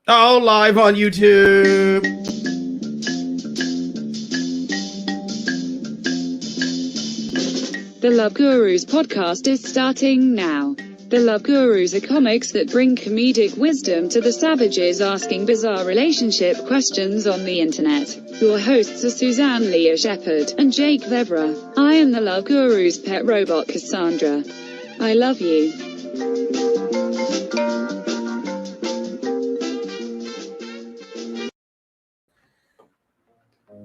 Oh, live on YouTube. The Love Gurus podcast is starting now. The Love Gurus are comics that bring comedic wisdom to the savages asking bizarre relationship questions on the internet. Your hosts are Suzanne Leah Shepherd and Jake Vevera. I am the Love Gurus' pet robot Cassandra. I love you.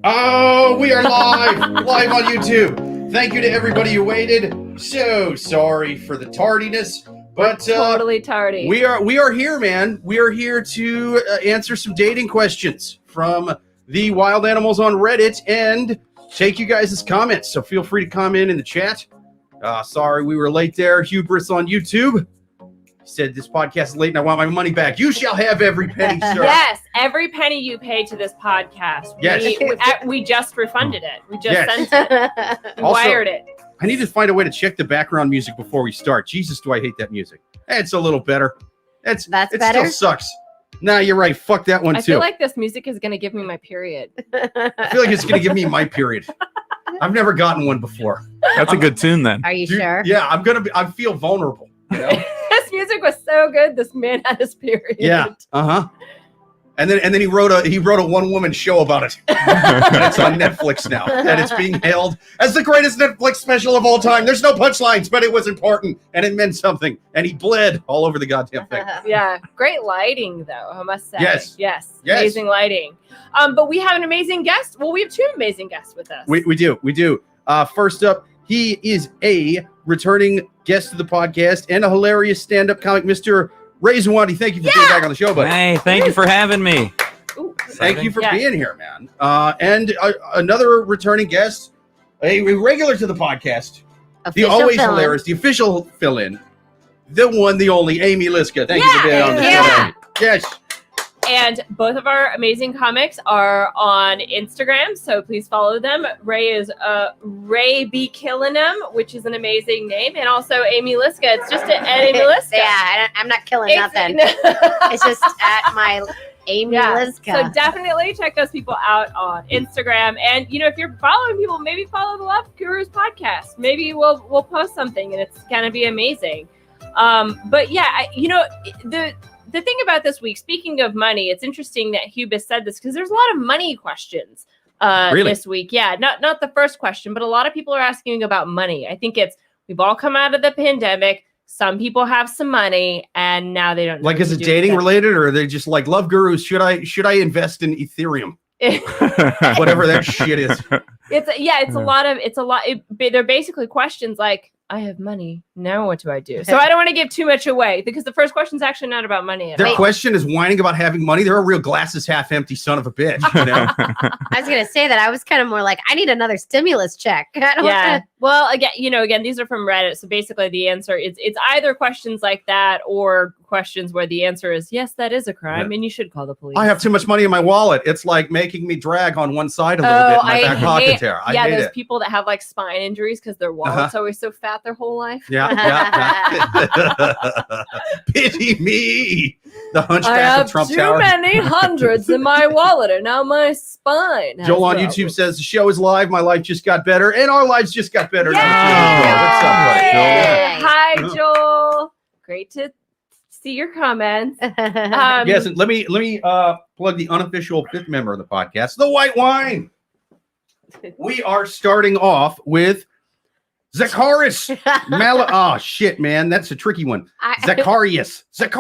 Oh, we are live on YouTube. Thank you to everybody who waited. So sorry for the tardiness, but totally tardy. We are here, man. We are here to answer some dating questions from the wild animals on Reddit and take you guys' comments. So feel free to comment in the chat. Sorry we were late there. Hubris on YouTube said this podcast is late and I want my money back. You shall have every penny, sir. Yes, every penny you paid to this podcast. Yes. We just refunded it. We just sent it. We wired it. I need to find a way to check the background music before we start. Jesus, do I hate that music. It's a little better. It better? Still sucks. Nah, you're right. Fuck that one, too. I feel like this music is going to give me my period. I feel like it's going to give me my period. I've never gotten one before. That's a good tune, then. Are you sure? Yeah, I feel vulnerable. You know? This music was so good. This man had his period. Yeah. Uh-huh. And then he wrote a one-woman show about it. And it's on Netflix now. And it's being hailed as the greatest Netflix special of all time. There's no punchlines, but it was important and it meant something. And he bled all over the goddamn thing. Yeah. Great lighting, though, I must say. Yes. Amazing lighting. But we have an amazing guest. Well, we have two amazing guests with us. We do. First up, he is a returning guest to the podcast and a hilarious stand-up comic, Mr. Ray Zawondi. Thank you for being back on the show, buddy. Hey, thank you for having me. Ooh. Thank you for being here, man. And another returning guest, a regular to the podcast, the always hilarious, the official fill-in, the one, the only, Amy Liszka. Thank you for being on the show. Yes. And both of our amazing comics are on Instagram, so please follow them. Ray is Ray B. Killing Them, which is an amazing name, and also Amy Liszka. It's just at Amy Liszka. Yeah, I'm not killing nothing. It's just at my Amy Liszka. So definitely check those people out on Instagram. And if you're following people, maybe follow the Love Gurus podcast. Maybe we'll post something, and it's gonna be amazing. But yeah, the thing about this week, speaking of money, it's interesting that Hubis said this because there's a lot of money questions this week. Yeah, not the first question, but a lot of people are asking about money. I think we've all come out of the pandemic. Some people have some money and now they don't know. Like, is it dating related, or are they just like, Love Gurus, should I invest in Ethereum? Whatever that shit is. It's a lot. They're basically questions like, I have money. Now what do I do? So I don't want to give too much away because the first question is actually not about money. Their question is whining about having money. They're a real glasses half empty son of a bitch. You know? I was going to say that. I was kind of more like, I need another stimulus check. Well, again, these are from Reddit. So basically the answer is it's either questions like that or questions where the answer is, yes, that is a crime and you should call the police. I have too much money in my wallet. It's like making me drag on one side a little bit in my back pocket there. I hate those it. People that have like spine injuries because their wallet's always so fat their whole life. Yeah. Pity me. The hunchback of Trump Tower. I have too many hundreds in my wallet and now my spine. Joel on YouTube says the show is live. My life just got better and our lives just got better. Yay! What's up, buddy? Hi, Joel. Great to see your comments. Yes, and let me plug the unofficial fifth member of the podcast, the White Wine. We are starting off with Zacharias. Oh shit, man, that's a tricky one. Zacharias. That's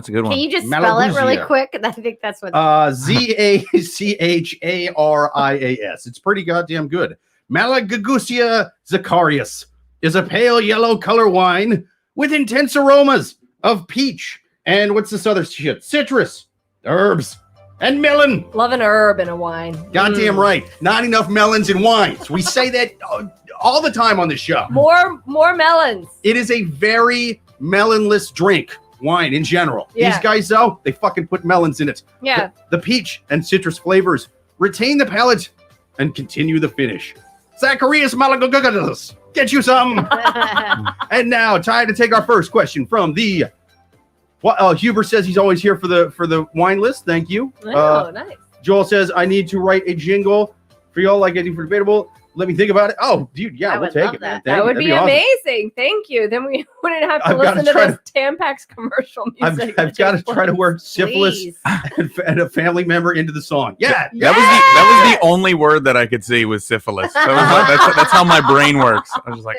a good one. Can you just spell it really quick? I think that's what. Zacharias. It's pretty goddamn good. Malagagousia Zacharias is a pale yellow color wine with intense aromas of peach and what's this other shit? Citrus, herbs, and melon. Love an herb in a wine. Goddamn right. Not enough melons in wines. We say that all the time on this show. More melons. It is a very melonless drink, wine in general. Yeah. These guys, though, they fucking put melons in it. Yeah. The peach and citrus flavors retain the palate and continue the finish. Zacharias Malagagougas, get you some. And now, time to take our first question from the Well, Huber says he's always here for the wine list. Thank you. Oh, nice. Joel says I need to write a jingle for y'all like I do for Debatable. Let me think about it. Oh, dude, yeah, I we'll would take love it, man. that. Thank That you. would That'd be awesome. amazing. Thank you. Then we wouldn't have to I've gotta listen to try this Tampax commercial music. I've got to try to work syphilis Please. and a family member into the song. Yeah. That was the only word that I could see was syphilis. That was like, that's how my brain works. I was just like,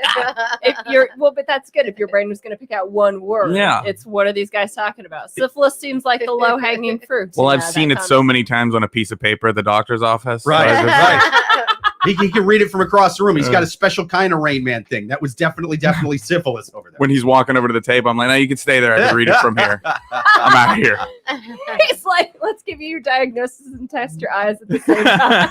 If you're but that's good. If your brain was going to pick out one word, Yeah. it's what are these guys talking about? Syphilis seems like the low hanging fruit. well, I've seen it so many times on a piece of paper at the doctor's office. Right. So I just- Right. He can read it from across the room. He's got a special kind of Rain Man thing. That was definitely syphilis over there. When he's walking over to the table, I'm like, no, you can stay there. I can read it from here. I'm out of here. It's like, let's give you your diagnosis and test your eyes at the same time.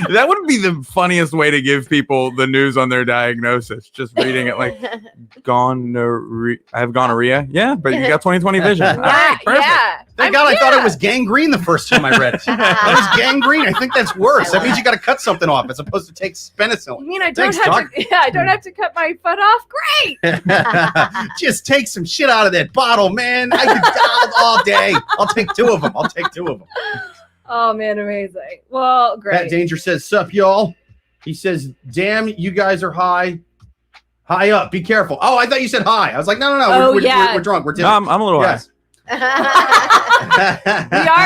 That would be the funniest way to give people the news on their diagnosis. Just reading it like, I have gonorrhea. Yeah, but you got 20/20 vision. All right, perfect. Yeah. Thank God I thought it was gangrene the first time I read it. That was gangrene. I think that's worse. That means you got to cut something off as opposed to take I penicillin. mean, I don't Thanks, have to. Yeah, I don't have to cut my foot off. Great. Just take some shit out of that bottle, man. I could die all day. I'll take two of them. Oh man, amazing. Well, great. Pat Danger says, "Sup, y'all?" He says, "Damn, you guys are high up. Be careful." Oh, I thought you said high. I was like, no. Oh, We're yeah. we're drunk. We're No, I'm a little yes. We are,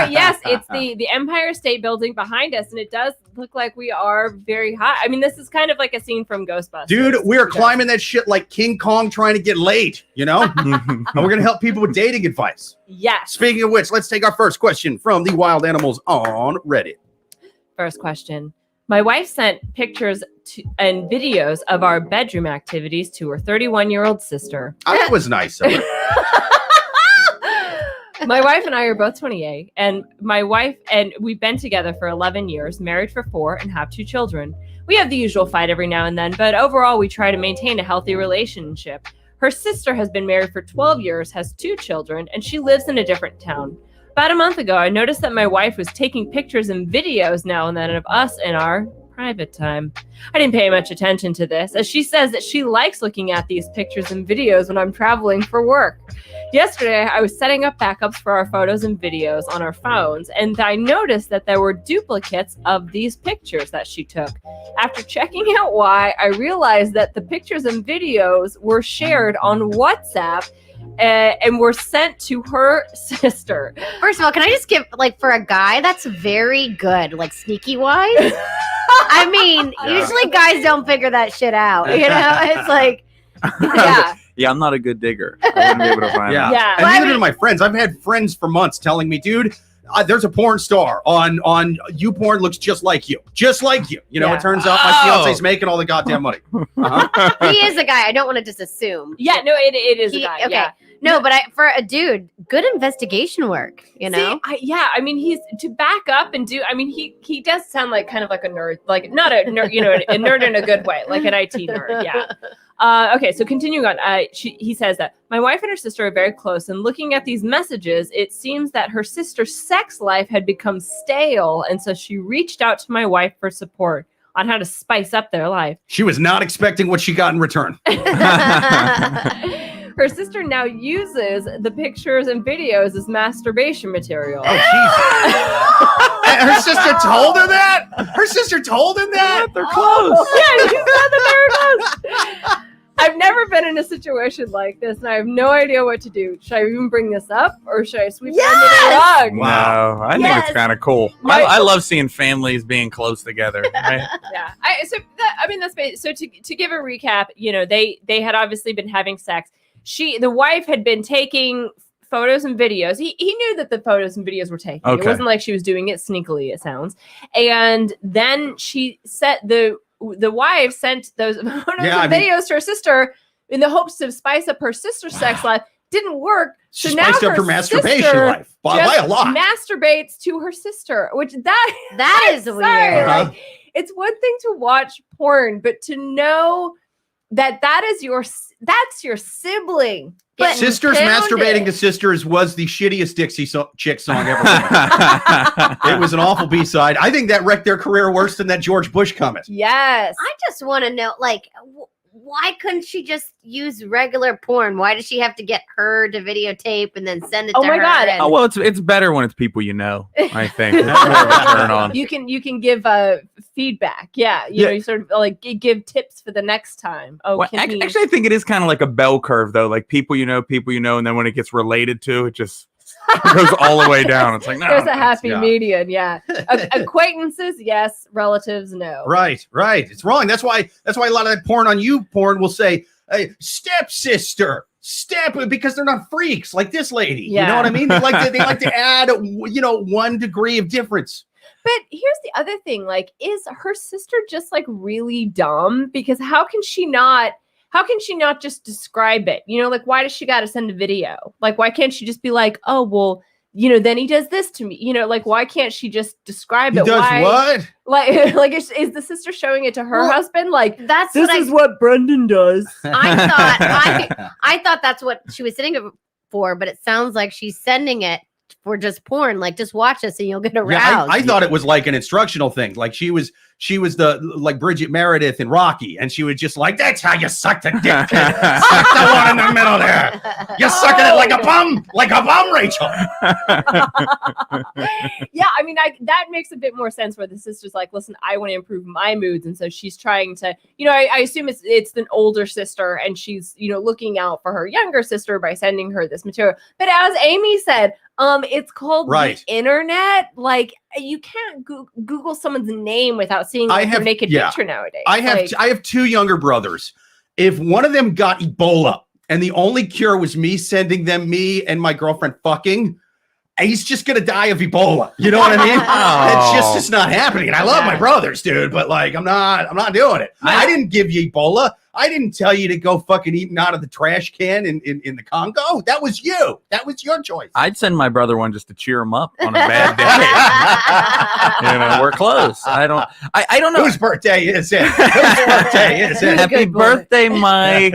yes, it's the Empire State Building behind us, and it does look like we are very high. I mean, this is kind of like a scene from Ghostbusters. Dude, we're climbing that shit like King Kong trying to get laid, you know? And we're going to help people with dating advice. Yes. Speaking of which, let's take our first question from the wild animals on Reddit. First question. My wife sent pictures and videos of our bedroom activities to her 31-year-old sister. Oh, that was nice of her. My wife and I are both 28, and my wife and we've been together for 11 years, married for 4, and have 2 children. We have the usual fight every now and then, but overall we try to maintain a healthy relationship. Her sister has been married for 12 years, has 2 children, and she lives in a different town. About a month ago, I noticed that my wife was taking pictures and videos now and then of us in our private time. I didn't pay much attention to this, as she says that she likes looking at these pictures and videos when I'm traveling for work. Yesterday, I was setting up backups for our photos and videos on our phones, and I noticed that there were duplicates of these pictures that she took. After checking out why, I realized that the pictures and videos were shared on WhatsApp and were sent to her sister. First of all, can I just give, like, for a guy, that's very good, like, sneaky wise. I mean, usually guys don't figure that shit out, you know? It's like, Yeah. Yeah, I'm not a good digger. I wouldn't be able to find Yeah. it. Yeah. And neither do my friends. I've had friends for months telling me, dude, there's a porn star on YouPorn looks just like you. Just like you. You know, Yeah. it turns out my fiance's making all the goddamn money. Uh-huh. he is a guy. I don't want to just assume. Yeah, no, it is a guy. Okay. Yeah. No, but for a dude, good investigation work, you know? See, I mean, he's to back up and do. I mean, he does sound like kind of like a nerd, like not a nerd, you know, a nerd in a good way, like an IT nerd. Yeah. Okay, so continuing on, he says that my wife and her sister are very close, and looking at these messages, it seems that her sister's sex life had become stale, and so she reached out to my wife for support on how to spice up their life. She was not expecting what she got in return. Her sister now uses the pictures and videos as masturbation material. Oh, Jesus. And her sister told her that? Her sister told him that? They're close. Yeah, she said that they were close. I've never been in a situation like this, and I have no idea what to do. Should I even bring this up, or should I sweep it under the rug? Wow. No, I think it's kind of cool. I love seeing families being close together. Right? Yeah. So to give a recap, you know, they had obviously been having sex. The wife had been taking photos and videos. He knew that the photos and videos were taken. Okay. It wasn't like she was doing it sneakily, it sounds. And then she set the wife sent those photos and videos to her sister in the hopes to spice up her sister's sex life. Didn't work. So She now spiced up her masturbation life by a lot. Masturbates to her sister, which That is sorry, weird. like, it's one thing to watch porn, but to know that that's your sibling. But Sisters masturbating to sisters was the shittiest Dixie Chick song ever written. It was an awful B-side. I think that wrecked their career worse than that George Bush comment. Yes. I just want to know, like, why couldn't she just use regular porn? Why does she have to get her to videotape and then send it to her? my God. and- Oh well, it's better when it's people you know. I think it's more of a turn on. You can give feedback. Yeah, you know, you sort of like give tips for the next time. Oh, Well, can he? actually, I think it is kind of like a bell curve, though. Like people you know, and then when it gets related to, it just goes all the way down. It's like no, There's a happy yeah. median. Yeah, acquaintances, yes. Relatives, no. Right. It's wrong. That's why a lot of that porn will say, hey, stepsister, because they're not freaks like this lady. You know Yeah. what I mean? They like to add, 1 degree of difference. But here's the other thing: like, is her sister just like really dumb? Because how can she not just describe it? You know, like, why does she got to send a video? Like, why can't she just be like, oh, well, then he does this to me. Like, why can't she just describe He it? does Why? what? Like is the sister showing it to her Well, husband? Like, That's this what is what Brendan does. I thought that's what she was sending it for, but it sounds like she's sending it for just porn. Like, just watch this and you'll get aroused. Yeah, I thought it was like an instructional thing. Like she was the like Bridget Meredith in Rocky, and she was just like, "That's how you suck the dick, kid. Suck the one in the middle there. You're sucking it like a bum, Rachel." Yeah, I mean, that makes a bit more sense where the sister's like, listen, I want to improve my moods. And so she's trying to, I assume it's an older sister and she's, looking out for her younger sister by sending her this material. But as Amy said, it's called the internet. Like, you can't Google someone's name without seeing their naked picture nowadays. I have 2 younger brothers. If one of them got Ebola and the only cure was me sending them me and my girlfriend fucking, he's just gonna die of Ebola. You know what I mean? It's not happening. And I love my brothers, dude, but like I'm not doing it. I didn't give you Ebola. I didn't tell you to go fucking eating out of the trash can in the Congo. That was you. That was your choice. I'd send my brother one just to cheer him up on a bad day. We're close. I don't know Whose birthday is it? Whose birthday is it? Happy birthday, Mike.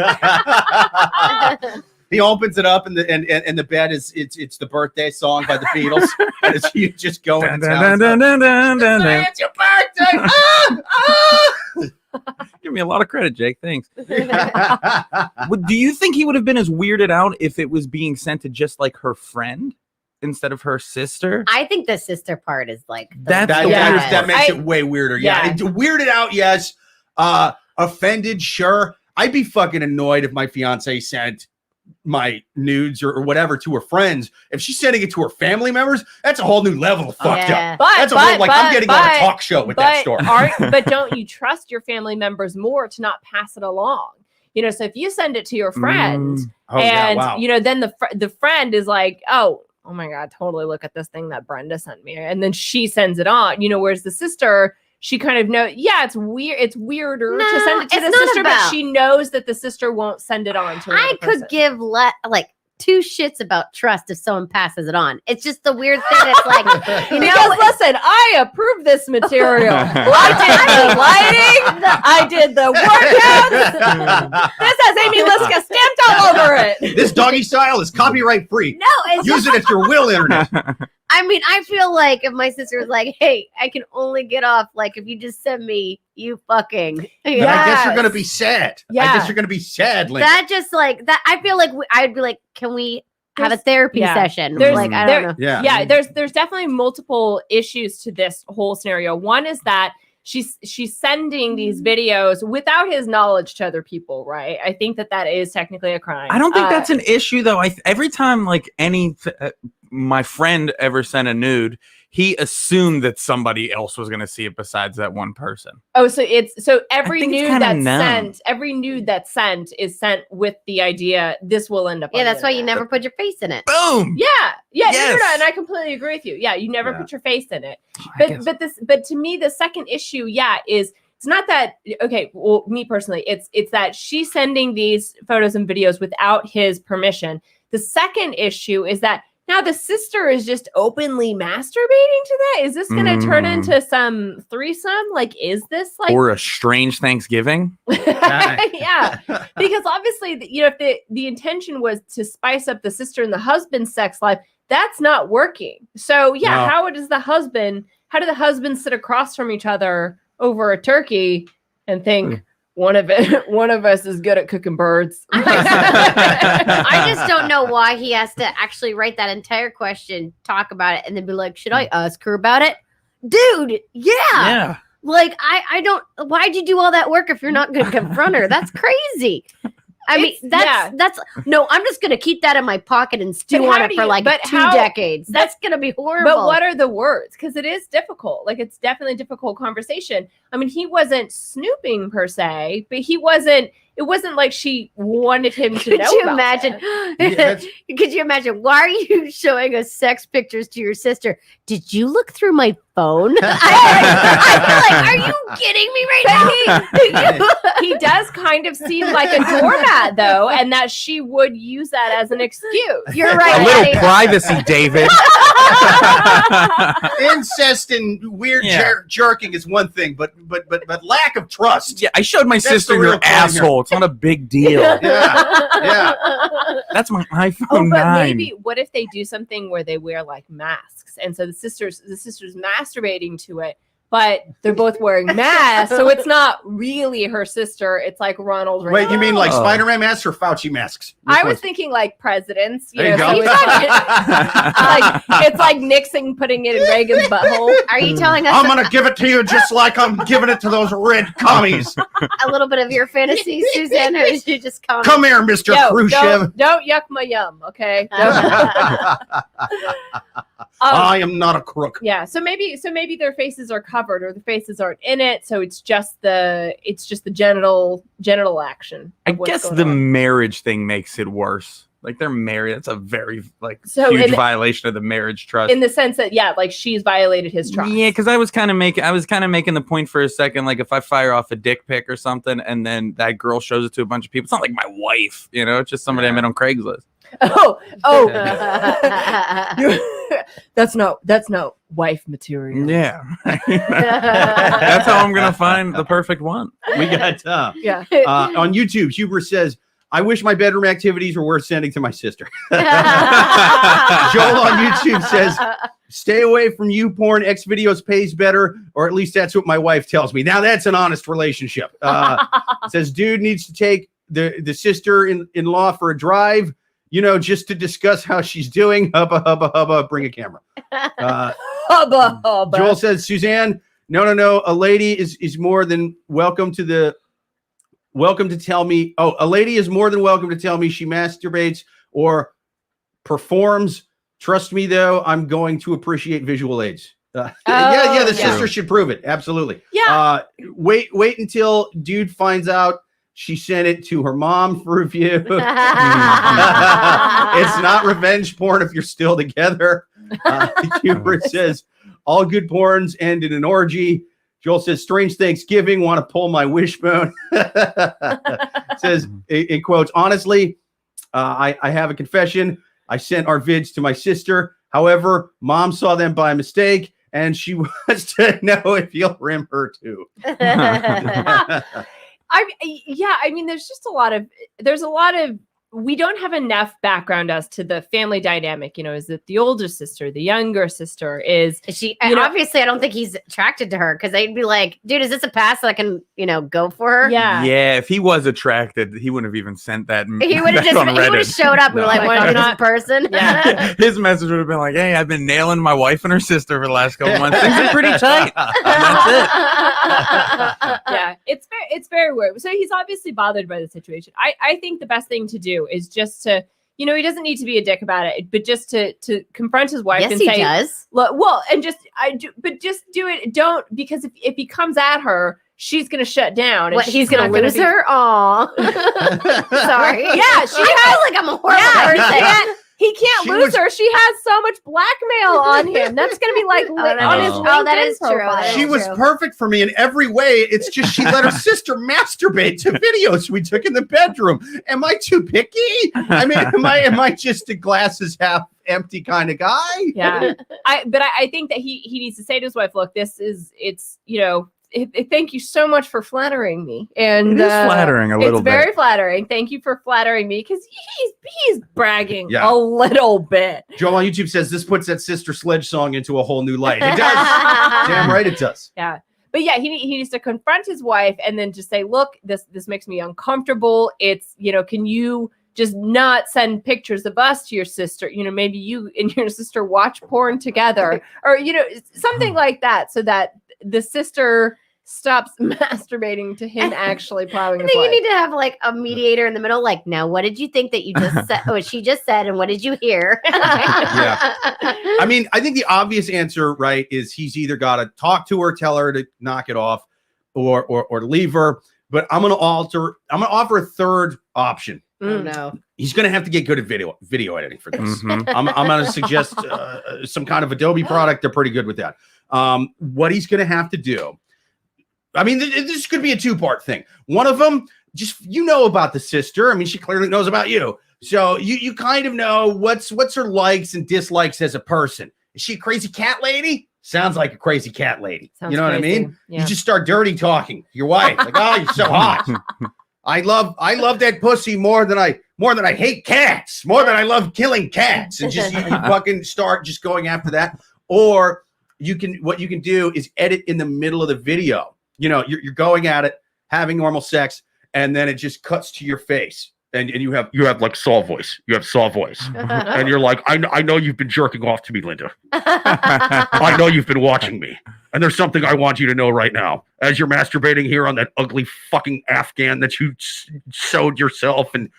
He opens it up and the bed is it's the birthday song by the Beatles. And it's you just going and it's your birthday. Give me a lot of credit, Jake. Thanks. Do you think he would have been as weirded out if it was being sent to just like her friend instead of her sister? I think the sister part is like that makes it way weirder. Yeah. Weirded out, yes. Offended, sure. I'd be fucking annoyed if my fiance sent my nudes or whatever to her friends. If she's sending it to her family members, that's a whole new level of fucked up. That's a whole I'm getting on a talk show with that story. But don't you trust your family members more to not pass it along? So if you send it to your friend then the friend is like, oh my God, totally look at this thing that Brenda sent me. And then she sends it on, whereas the sister, she kind of knows, it's weird. It's weirder to send it to the sister, but she knows that the sister won't send it on to her. I could give like 2 shits about trust if someone passes it on. It's just the weird thing. It's like, because listen, I approve this material. I did the lighting. I did the workouts. This has Amy Liszka stamped all over it. This doggy style is copyright free. No, it's use it at your will, internet. I mean, I feel like if my sister was like, hey, I can only get off like if you just send me you fucking. I guess you're gonna be sad. Yeah. I guess you're gonna be sad, Lincoln. That just like that. I feel like I'd be like, can we have a therapy session? Like, I don't know. Yeah. There's definitely multiple issues to this whole scenario. One is that she's sending these videos without his knowledge to other people, right? I think that is technically a crime. I don't think that's an issue though. Every time like my friend ever sent a nude, he assumed that somebody else was going to see it besides that one person. Oh, so every nude that's sent is sent with the idea this will end up. Yeah, that's why you never put your face in it. Boom. Yeah. Yes. No, and I completely agree with you. Yeah, you never put your face in it. But to me, the second issue, is it's not that okay. Well, me personally, it's that she's sending these photos and videos without his permission. The second issue is that now the sister is just openly masturbating to that. Is this going to turn into some threesome? Like, is this like or a strange Thanksgiving? Yeah, because obviously, if the intention was to spice up the sister and the husband's sex life, that's not working. So how do the husbands sit across from each other over a turkey and think, one of us is good at cooking birds. I just don't know why he has to actually write that entire question, talk about it, and then be like, should I ask her about it? Dude, yeah. Like, I don't, why'd you do all that work if you're not going to confront her? That's crazy. I mean, that's no, I'm just going to keep that in my pocket and stew on it for like 2 decades. That's going to be horrible. But what are the words? Because it is difficult. Like, it's definitely a difficult conversation. I mean, he wasn't snooping per se, but it wasn't like she wanted him to know. Could you imagine? Could you imagine? Why are you showing us sex pictures to your sister? Did you look through my phone? I feel like, are you kidding me right now? He does kind of seem like a doormat, though, and that she would use that as an excuse. You're right. A little privacy, David. Incest and weird jerking is one thing, but lack of trust. Yeah, I showed my sister your asshole. It's not a big deal. Yeah. That's my iPhone but 9. Maybe what if they do something where they wear like masks, and so the sister's masturbating to it, but they're both wearing masks, so it's not really her sister. It's like Ronald Reagan. Wait, you mean like Spider-Man masks or Fauci masks? I was thinking like presidents. There you go. So it's like Nixon putting it in Reagan's butthole. Are you telling us I'm going to give it to you just like I'm giving it to those red commies. a little bit of your fantasy, Suzanne, or did you just come? Come here, Mr. Khrushchev. Don't yuck my yum, okay? I am not a crook. Yeah, so maybe their faces are covered or the faces aren't in it, so it's just the genital action. I guess the marriage thing makes it worse. Like, they're married. That's a very huge violation of the marriage trust. In the sense that like she's violated his trust. Yeah, because I was kind of making the point for a second. Like, if I fire off a dick pic or something, and then that girl shows it to a bunch of people, it's not like my wife. It's just somebody I met on Craigslist. Oh. That's not wife material. Yeah. That's how I'm gonna find the perfect one. We got on YouTube, Huber says, I wish my bedroom activities were worth sending to my sister. Joel on YouTube says, stay away from you porn. X videos pays better, or at least that's what my wife tells me. Now that's an honest relationship. Says dude needs to take the sister-in-law for a drive, just to discuss how she's doing. Hubba, hubba, hubba, bring a camera. Hubba, hubba. Joel says, Suzanne, no. A lady is more than welcome to tell me. Oh, a lady is more than welcome to tell me she masturbates or performs. Trust me, though, I'm going to appreciate visual aids. The sister should prove it. Absolutely. Yeah. Wait until dude finds out she sent it to her mom for review. It's not revenge porn if you're still together. Hubert says, all good porns end in an orgy. Joel says, strange Thanksgiving, want to pull my wishbone. Says, in quotes, honestly, I have a confession. I sent our vids to my sister. However, mom saw them by mistake, and she wants to know if you'll rim her too. I mean, there's a lot of, we don't have enough background as to the family dynamic. Is it the older sister, the younger sister? Is she? Obviously, I don't think he's attracted to her, because they'd be like, "Dude, is this a pass that I can, go for her?" Yeah. If he was attracted, he wouldn't have even sent that. He would have showed up and like, "What is this person?" Yeah. His message would have been like, "Hey, I've been nailing my wife and her sister for the last couple months. Things are pretty tight." That's it. Yeah, it's very weird. So he's obviously bothered by the situation. I think the best thing to do is just to, he doesn't need to be a dick about it, but just to confront his wife and say, he does. Well, and just do it. Don't, because if he comes at her, she's gonna shut down. And he's gonna lose her? Aw. Sorry. Yeah, I feel like I'm a horrible person. He can't lose her. She has so much blackmail on him. That's going to be like on his LinkedIn that is profile. true. She was perfect for me in every way. It's just she let her sister masturbate to videos we took in the bedroom. Am I too picky? I mean, am I just a glasses half empty kind of guy? Yeah. I think that he needs to say to his wife, look, thank you so much for flattering me. And it is flattering a little bit. It's very flattering. Thank you for flattering me, because he's bragging a little bit. Joel on YouTube says this puts that Sister Sledge song into a whole new light. It does. Damn right it does. Yeah. But yeah, he needs to confront his wife and then just say, look, this makes me uncomfortable. It's, can you just not send pictures of us to your sister? Maybe you and your sister watch porn together, or, something like that, so that the sister stops masturbating to him actually plowing his I think wife. you need to have like a mediator in the middle. Like, now, what did you think that you just said? What she just said, and what did you hear? Yeah. I mean, I think the obvious answer, right, is he's either got to talk to her, tell her to knock it off, or leave her. But I'm going to offer a third option. Oh no. He's going to have to get good at video editing for this. Mhm. I'm going to suggest some kind of Adobe product. They're pretty good with that. What he's going to have to do, I mean, this could be a two-part thing. One of them, just about the sister. I mean, she clearly knows about you. So you kind of know what's her likes and dislikes as a person. Is she a crazy cat lady? Sounds like a crazy cat lady. Sounds you know what I crazy. mean? Yeah. You just start dirty talking to your wife. Like, oh, you're so hot. I love that pussy more than I hate cats, more than I love killing cats. And just you fucking start just going after that. Or what you can do is edit in the middle of the video. You're going at it, having normal sex, and then it just cuts to your face. And you have like Saw voice. You have Saw voice. And you're like, I know you've been jerking off to me, Linda. I know you've been watching me. And there's something I want you to know right now. As you're masturbating here on that ugly fucking Afghan that you sewed yourself and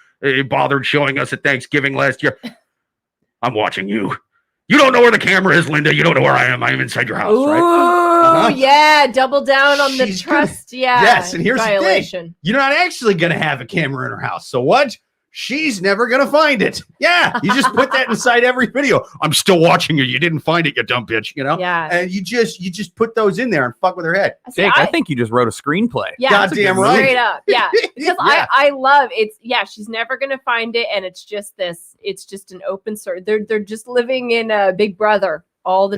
bothered showing us at Thanksgiving last year, I'm watching you. You don't know where the camera is, Linda. You don't know where I am. I'm inside your house, right? Yeah, double down on the trust. Yeah. Yes, and here's violation. the thing. You're not actually going to have a camera in her house. So what? She's never going to find it. Yeah, you just put that inside every video. I'm still watching you. You didn't find it, you dumb bitch, Yeah. And you just put those in there and fuck with her head. Jake, I think you just wrote a screenplay. Yeah, goddamn right. Straight up. Yeah. Because Yeah. I love it's she's never gonna find it, and it's just an open source. They're just living in Big Brother all the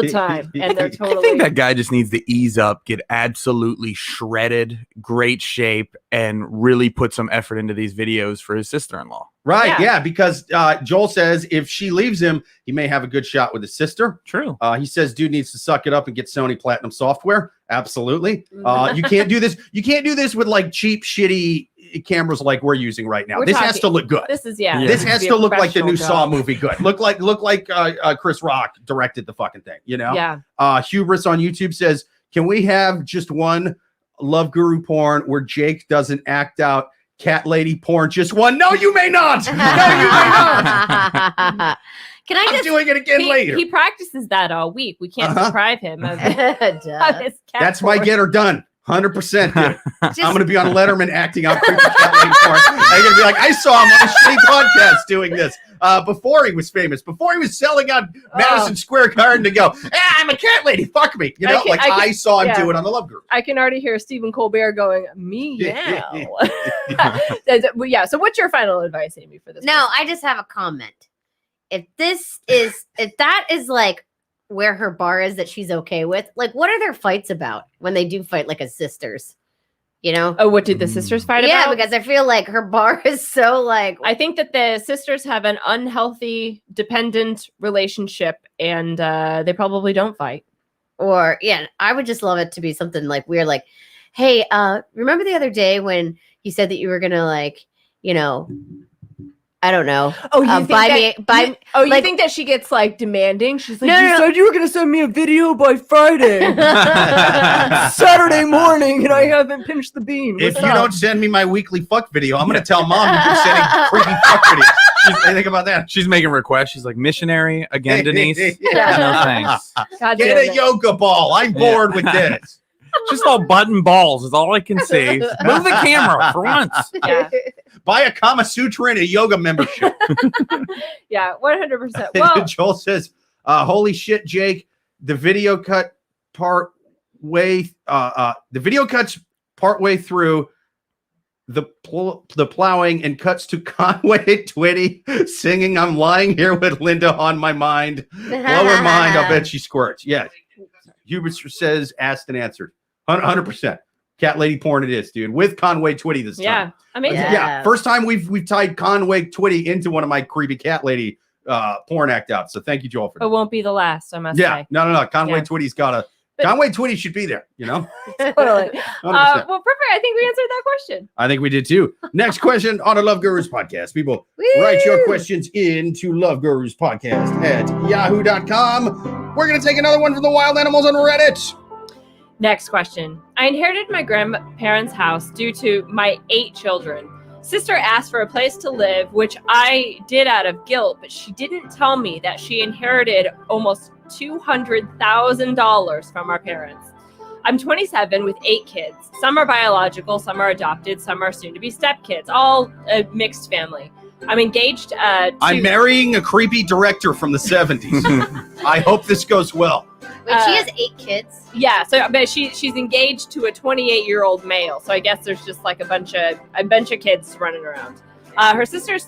time. And they're I totally think that guy just needs to ease up, get absolutely shredded, great shape, and really put some effort into these videos for his sister-in-law. Right, yeah, because Joel says if she leaves him, he may have a good shot with his sister. True. He says dude needs to suck it up and get Sony Platinum software. Absolutely. You can't do this. You can't do this with like cheap, shitty cameras like we're using right now. This has to look good. This is This has to look like the new Saw movie. Good. Look like Chris Rock directed the fucking thing. Yeah. Hubris on YouTube says, can we have just one Love Guru porn where Jake doesn't act out cat lady porn? Just one. No, you may not. No, you may not. Can I I'm doing it again later. He practices that all week. We can't deprive him of his cat That's my porn. get her done. 100%. I'm going to be on Letterman acting out creepy cat lady porn. I'm going to be like, I saw him on a shitty podcast doing this before he was famous, before he was selling out Madison Square Garden to go, I'm a cat lady, fuck me. I saw him do it on the Love Guru. I can already hear Stephen Colbert going, meow. Yeah, so what's your final advice, Amy, for this? No, I just have a comment. If that is like where her bar is that she's okay with, like, what are their fights about when they do fight like as sisters? Oh, what did the sisters fight about? Yeah, because I feel like her bar is so like. I think that the sisters have an unhealthy, dependent relationship, and they probably don't fight. Or I would just love it to be something like weird, like, hey, remember the other day when you said that you were gonna I don't know. Oh, you like, think that she gets like demanding? She's like, No, you no, said you were gonna send me a video by Friday, Saturday morning, and I haven't pinched the bean. If you don't send me my weekly fuck video, I'm going to tell mom you're sending creepy fuck videos. Think about that. She's making requests. She's like, missionary again, Denise. Yeah. No thanks. God Get damn a it. yoga ball. I'm bored with this. Just all button balls is all I can see. Move the camera for once. Yeah. Buy a Kama Sutra and a yoga membership. Yeah, 100%. Well, Joel says, holy shit, Jake, the video cuts part way through the plowing and cuts to Conway Twitty singing I'm lying here with Linda on my mind. Blow her mind, I'll bet she squirts. Yes. Hubert says asked and answered. 100%. Cat lady porn it is, dude. With Conway Twitty this time. yeah, amazing. Yeah. First time we've tied Conway Twitty into one of my creepy cat lady porn act outs. So thank you, Joel, for that. It won't be the last, I must Yeah. say. No. Conway Yeah. Twitty's got Conway Twitty should be there, Totally. 100%. Well, perfect. I think we answered that question. I think we did too. Next question on a Love Gurus podcast. People, write your questions into loveguruspodcast@yahoo.com. We're going to take another one from the wild animals on Reddit. Next question. I inherited my grandparents' house due to my 8 children. Sister asked for a place to live, which I did out of guilt, but she didn't tell me that she inherited almost $200,000 from our parents. I'm 27 with 8 kids. Some are biological, some are adopted, some are soon-to-be stepkids, all a mixed family. I'm engaged I'm marrying a creepy director from the 70s. I hope this goes well. Wait, she has 8 kids? Yeah, but she's engaged to a 28-year-old male, so I guess there's just like a bunch of kids running around. My sister's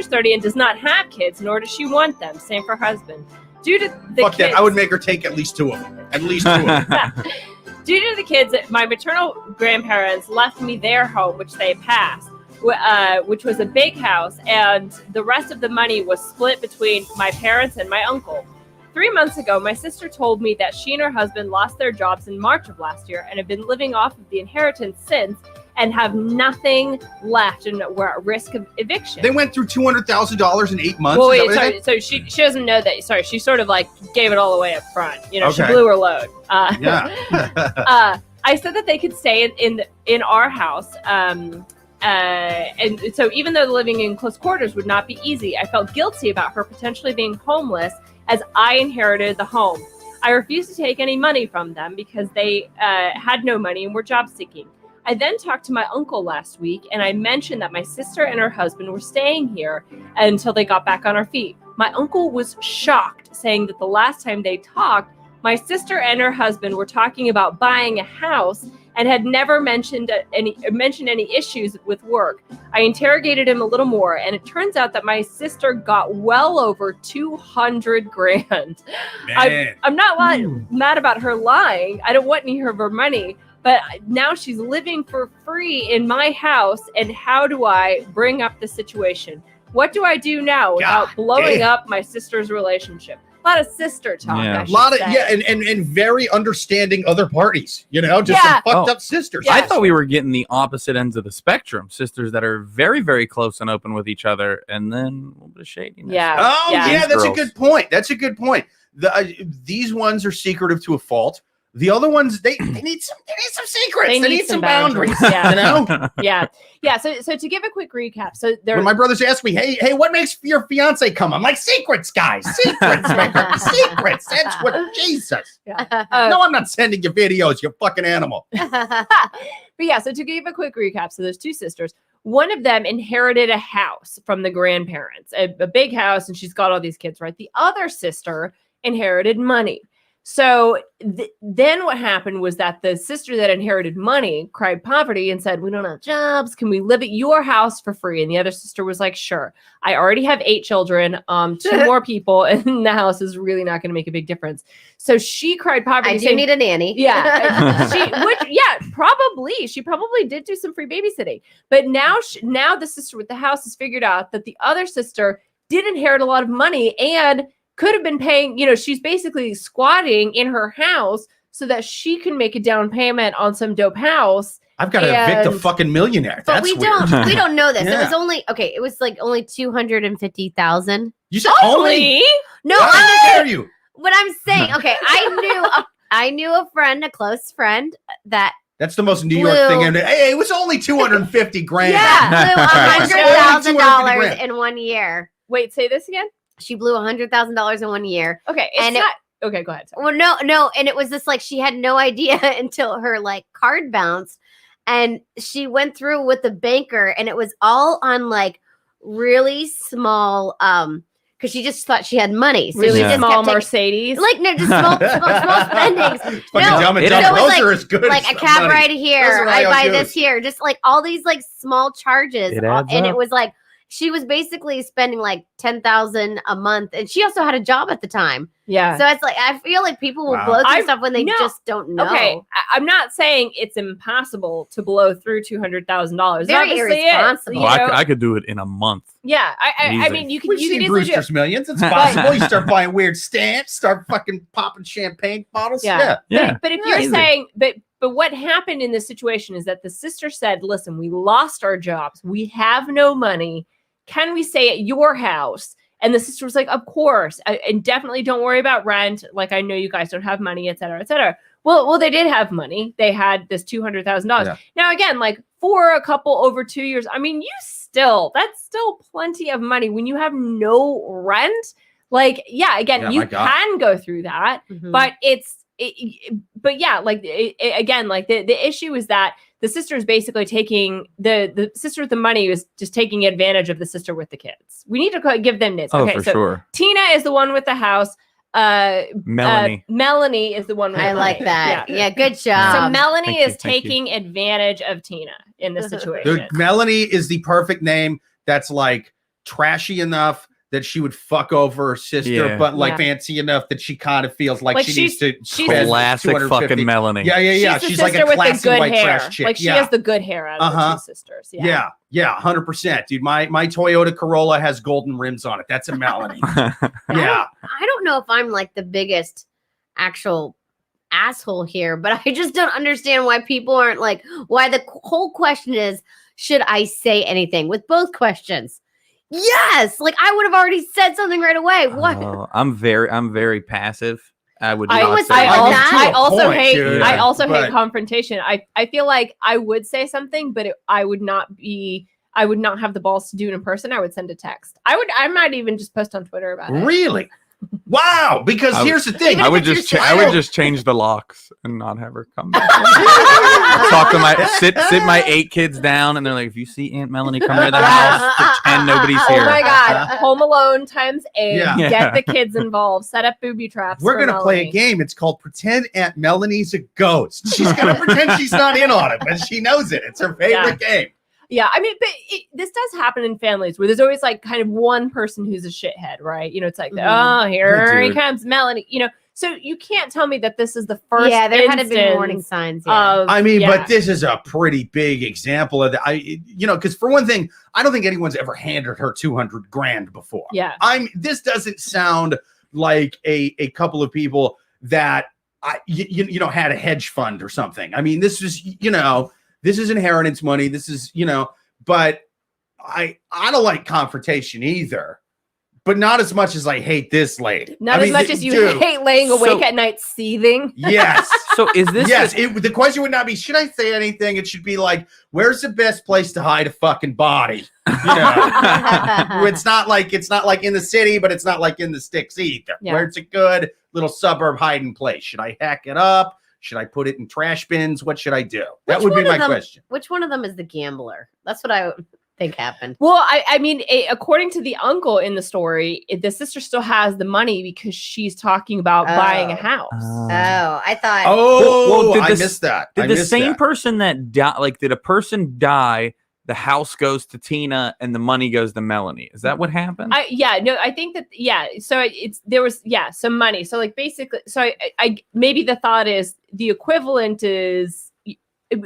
30 and does not have kids, nor does she want them. Same for her husband. Due to the Fuck kids, that. I would make her take at least 2 of them. At least 2 of them. Due to the kids, my maternal grandparents left me their home, which they passed, which was a big house, and the rest of the money was split between my parents and my uncle. 3 months ago, my sister told me that she and her husband lost their jobs in March of last year and have been living off of the inheritance since and have nothing left and were at risk of eviction. They went through $200,000 in 8 months. Well, wait, sorry. So she doesn't know that. Sorry, she sort of like gave it all away up front. She blew her load. Yeah. I said that they could stay in our house. And so even though living in close quarters would not be easy, I felt guilty about her potentially being homeless as I inherited the home. I refused to take any money from them because they had no money and were job seeking. I then talked to my uncle last week, and I mentioned that my sister and her husband were staying here until they got back on our feet. My uncle was shocked, saying that the last time they talked, my sister and her husband were talking about buying a house and had never mentioned any issues with work. I interrogated him a little more, and it turns out that my sister got well over $200,000. I'm not mad about her lying. I don't want any of her money. But now she's living for free in my house, and how do I bring up the situation? What do I do now without blowing up my sister's relationship? A lot of sister talk. Yeah. I should say. and very understanding other parties, some fucked up sisters. Yeah. I thought we were getting the opposite ends of the spectrum. Sisters that are very, very close and open with each other, and then a little bit of shadiness. Yeah. Oh, yeah, that's girls. a good point. These ones are secretive to a fault. The other ones, they need some secrets. They need some boundaries. Yeah. Yeah. So to give a quick recap, when my brothers ask me, hey, what makes your fiance come? I'm like, secrets, guys. Secrets, man. Secrets. That's what, Jesus. Yeah. No, I'm not sending you videos, you fucking animal. But yeah, so to give a quick recap, so there's 2 sisters. One of them inherited a house from the grandparents, a big house, and she's got all these kids, right? The other sister inherited money. So then what happened was that the sister that inherited money cried poverty and said, we don't have jobs. Can we live at your house for free? And the other sister was like, sure. I already have 8 children, 2 more people, and the house is really not going to make a big difference. So she cried poverty. I do need a nanny. Yeah. Probably. She probably did do some free babysitting. But now the sister with the house has figured out that the other sister did inherit a lot of money and could have been paying, she's basically squatting in her house so that she can make a down payment on some dope house. I've got to evict a fucking millionaire. But That's we weird. don't know this. Yeah. It was only 250,000. You said only? No, How dare you? What I'm saying, okay, I knew a friend, a close friend that That's the most New York thing. And hey, it was only 250 grand. blew $100,000 $250,000 in 1 year. Wait, say this again? She blew $100,000 in 1 year. Okay, okay, go ahead. Sorry. Well, no, and it was just like she had no idea until her card bounced, and she went through with the banker, and it was all on really small because she just thought she had money. So Really she just small kept Mercedes. just small spendings. Fucking Dumb and Dumber. Those are as good like as a cab money. ride here. Those are I buy IOUs. this here. Just all these small charges, It adds and up. it was she was basically spending like $10,000 a month, and she also had a job at the time. Yeah. So it's like I feel like people will blow through stuff when they just don't know. Okay, I'm not saying it's impossible to blow through $200,000. Very irresponsible. I could do it in a month. Yeah, I mean, you can. We've You seen can easily Brewster's Millions. It's possible. You start buying weird stamps, start fucking popping champagne bottles. Yeah. But if you're easy. saying, but what happened in this situation is that the sister said, "Listen, we lost our jobs. We have no money. Can we stay at your house?" And the sister was like, "Of course, and definitely don't worry about rent. Like, I know you guys don't have money, et cetera, et cetera." Well, they did have money. They had this $200,000. Yeah. Now, again, like for a couple over 2 years, I mean, that's still plenty of money when you have no rent. Like, yeah, again, you can go through that, but again, like the issue is that the sister is basically taking the sister with the money is just taking advantage of the sister with the kids. We need to give them names. Okay, so sure. Tina is the one with the house. Melanie is the one with I the like money. that. Yeah, good job. So Melanie Thank is you. taking advantage of Tina in this situation. Dude, Melanie is the perfect name that's like trashy enough that she would fuck over her sister, but like fancy enough that she kind of feels like she needs to spend classic fucking Melanie. Yeah. She's like a classy white trash chick. Like she has the good hair out of the two sisters. Yeah, 100%, dude. My Toyota Corolla has golden rims on it. That's a Melanie. Yeah. I don't know if I'm like the biggest actual asshole here, but I just don't understand why people aren't like, why the whole question is, should I say anything with both questions? Yes, like I would have already said something right away. What? I'm very passive. I would. I also hate confrontation. I feel like I would say something, but I would not have the balls to do it in person. I would send a text. I might even just post on Twitter about it. Really? Wow, because here's the thing. I would just change the locks and not have her come back. Talk to sit my 8 kids down, and they're like, if you see Aunt Melanie come to the house, pretend nobody's here. Oh my God, Home Alone times 8. Yeah. Get the kids involved. Set up booby traps. We're gonna play a game. It's called Pretend Aunt Melanie's a Ghost. She's gonna pretend she's not in on it, but she knows it. It's her favorite game. Yeah, I mean, but this does happen in families where there's always like kind of one person who's a shithead, right? You know, it's like, oh, here he comes, Melanie. You know, so you can't tell me that this is the first. Yeah, there had to be warning signs. Yeah. But this is a pretty big example of that. Because for one thing, I don't think anyone's ever handed her $200,000 before. Yeah, this doesn't sound like a couple of people that had a hedge fund or something. I mean, this is this is inheritance money. This is, but I don't like confrontation either, but not as much as I hate this lady. Not as much as you hate laying awake at night seething. Yes. So is this? Yes. The question would not be, should I say anything? It should be like, where's the best place to hide a fucking body? It's not like in the city, but it's not like in the sticks either. Yeah. Where's a good little suburb hiding place? Should I hack it up? Should I put it in trash bins? What should I do? That would be my question. Which one of them is the gambler? That's what I think happened. Well, I mean, according to the uncle in the story, the sister still has the money because she's talking about buying a house. I thought. I missed that. Did the same person that died? Did a person die? The house goes to Tina and the money goes to Melanie. Is that what happened? I think that, so there was some money. So like basically, so I maybe the thought is the equivalent is,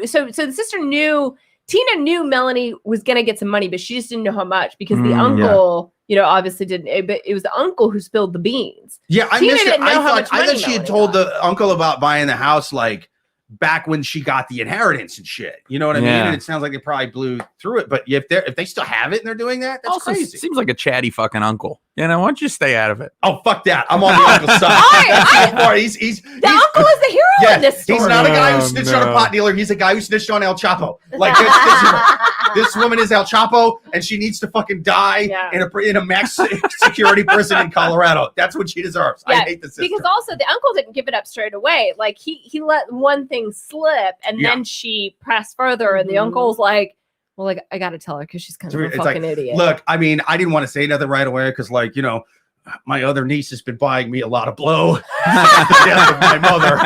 so the sister Tina knew Melanie was going to get some money, but she just didn't know how much because the uncle, obviously didn't, but it was the uncle who spilled the beans. Yeah. I missed it. I thought she had told the uncle about buying the house, like, back when she got the inheritance and shit, you know what I mean? And it sounds like they probably blew through it, but if they still have it and they're doing that, that's also crazy. Seems like a chatty fucking uncle. Why don't you stay out of it? Oh, fuck that! I'm on the uncle's side. He's the uncle is the hero in this story. He's not a guy who snitched on a pot dealer. He's a guy who snitched on El Chapo. Like this woman is El Chapo, and she needs to fucking die in a max security prison in Colorado. That's what she deserves. I hate the system. Because also the uncle didn't give it up straight away. Like he let one thing slip, and then she pressed further, and the uncle's like, well, like, I got to tell her because she's kind of a fucking idiot. Look, I mean, I didn't want to say nothing right away because, like, my other niece has been buying me a lot of blow at the death of my mother.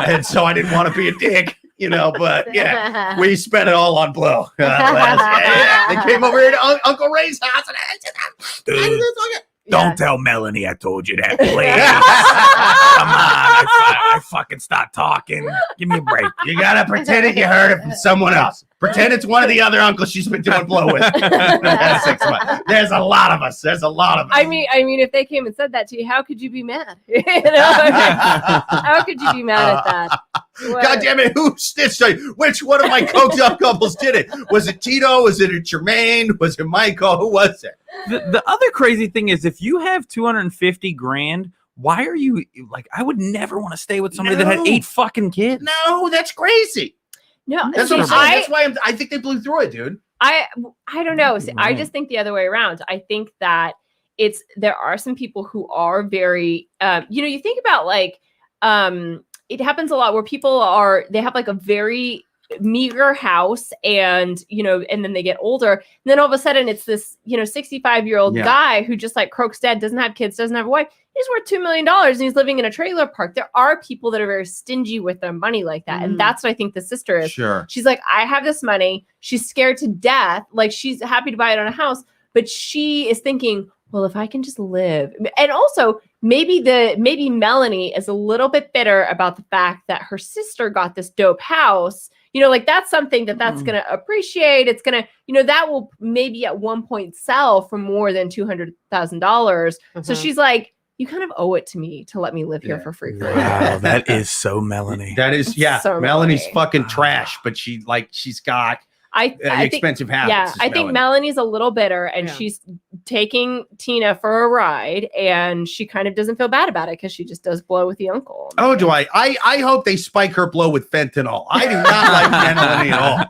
And so I didn't want to be a dick. But yeah, we spent it all on blow. They came over here to Uncle Ray's house and Don't tell Melanie I told you that, please. Come on, I fucking stop talking. Give me a break. You gotta pretend that you heard it from someone else. Pretend it's one of the other uncles she's been doing blow with. That's 6 months. There's a lot of us. I mean, if they came and said that to you, how could you be mad? How could you be mad at that? God damn it, who snitched on you? Which one of my coked up couples did it? Was it Tito? Was it Jermaine? Was it Michael? Who was it? The other crazy thing is if you have $250,000, why are you like, I would never want to stay with somebody that had 8 fucking kids. No, that's crazy. No, that's what I'm saying. That's why I think they blew through it, dude. I don't know. See, I just think the other way around. I think that there are some people who are very, you think about like, it happens a lot where they have like a very meager house and then they get older and then all of a sudden it's this 65-year-old guy who just like croaks dead, doesn't have kids, doesn't have a wife, he's worth $2 million and he's living in a trailer park. There are people that are very stingy with their money like that, and that's what I think the sister is. Sure. She's like, I have this money, she's scared to death, like she's happy to buy it on a house, but she is thinking, well, if I can just live. And also maybe Melanie is a little bit bitter about the fact that her sister got this dope house. Like that's something that's going to appreciate. It's going to, that will maybe at one point sell for more than $200,000. So she's like, you kind of owe it to me to let me live here for free. Wow, that is so Melanie. That is, so Melanie's Melanie. Fucking trash, but she's got expensive houses. Yeah, I think Melanie's a little bitter, and she's taking Tina for a ride, and she kind of doesn't feel bad about it because she just does blow with the uncle. Oh, do I? I hope they spike her blow with fentanyl. I do not like Melanie at all.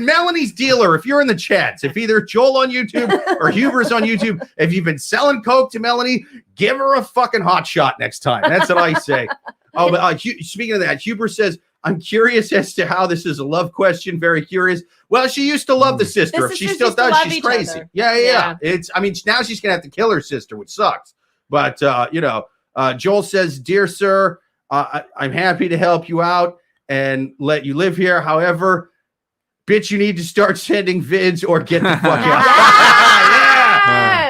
Melanie's dealer, if you're in the chats, if either Joel on YouTube or Huber's on YouTube, if you've been selling coke to Melanie, give her a fucking hot shot next time. That's what I say. Oh, but speaking of that, Huber says, I'm curious as to how this is a love question. Very curious. Well, she used to love the sister. If she still does, she's crazy. Yeah. Now she's going to have to kill her sister, which sucks. But, Joel says, Dear sir, I'm happy to help you out and let you live here. However, bitch, you need to start sending vids or get the fuck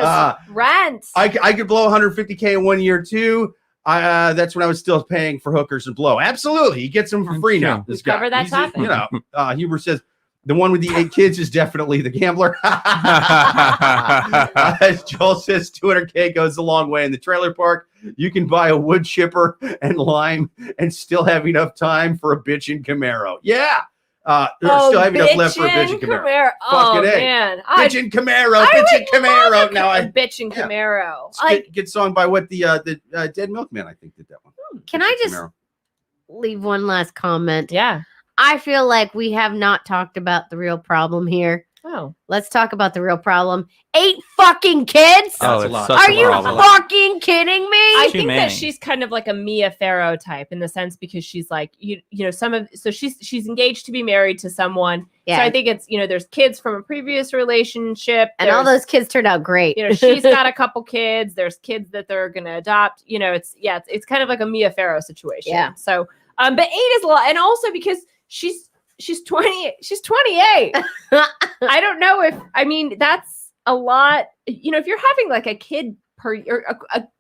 out. Rent. I could blow $150K in 1 year too. That's when I was still paying for hookers and blow. Absolutely. He gets them for free now. This guy. Cover that topic. Huber says the one with the 8 kids is definitely the gambler. Joel says 200K goes a long way in the trailer park. You can buy a wood chipper and lime and still have enough time for a bitchin' Camaro. Yeah. Still have enough left for a bitchin' Camaro. Oh, man. Bitchin' Camaro. Bitchin' Camaro. Now bitchin' Camaro. Good song by the Dead Milkman, I think, did that one. Can I just leave one last comment? Yeah. I feel like we have not talked about the real problem here. Oh. Let's talk about the real problem. 8 fucking kids? Oh, it's such Are you fucking kidding me? I think that she's kind of like a Mia Farrow type in the sense because she's like, she's engaged to be married to someone. Yeah. So I think it's, there's kids from a previous relationship. And all those kids turned out great. She's got a couple kids. There's kids that they're going to adopt. It's kind of like a Mia Farrow situation. Yeah. So, but 8 is a lot. And also because she's 20. She's 28. I don't know that's a lot. If you're having like a kid per year,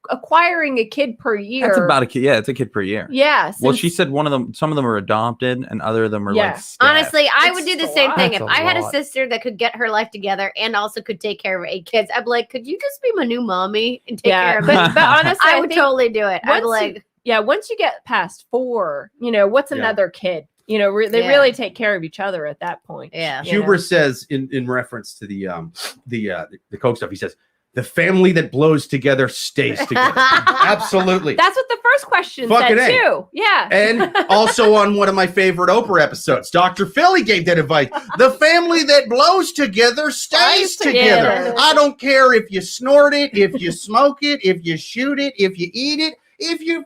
acquiring a kid per year. That's about a kid. Yeah, it's a kid per year. Yeah. Well, she said some of them are adopted and other of them are like stats. Honestly, I would do the same thing. If I had a sister that could get her life together and also could take care of 8 kids, I'd be like, could you just be my new mommy and take care of me? But honestly, I would totally do it. I'd be like, once you get past 4, what's another kid? They really take care of each other at that point. Yeah. Huber says in reference to the coke stuff, he says, the family that blows together stays together. Absolutely. That's what the first question said too. Yeah. And also on one of my favorite Oprah episodes, Dr. Philly gave that advice. The family that blows together stays together. I don't care if you snort it, if you smoke it, if you shoot it, if you eat it, if you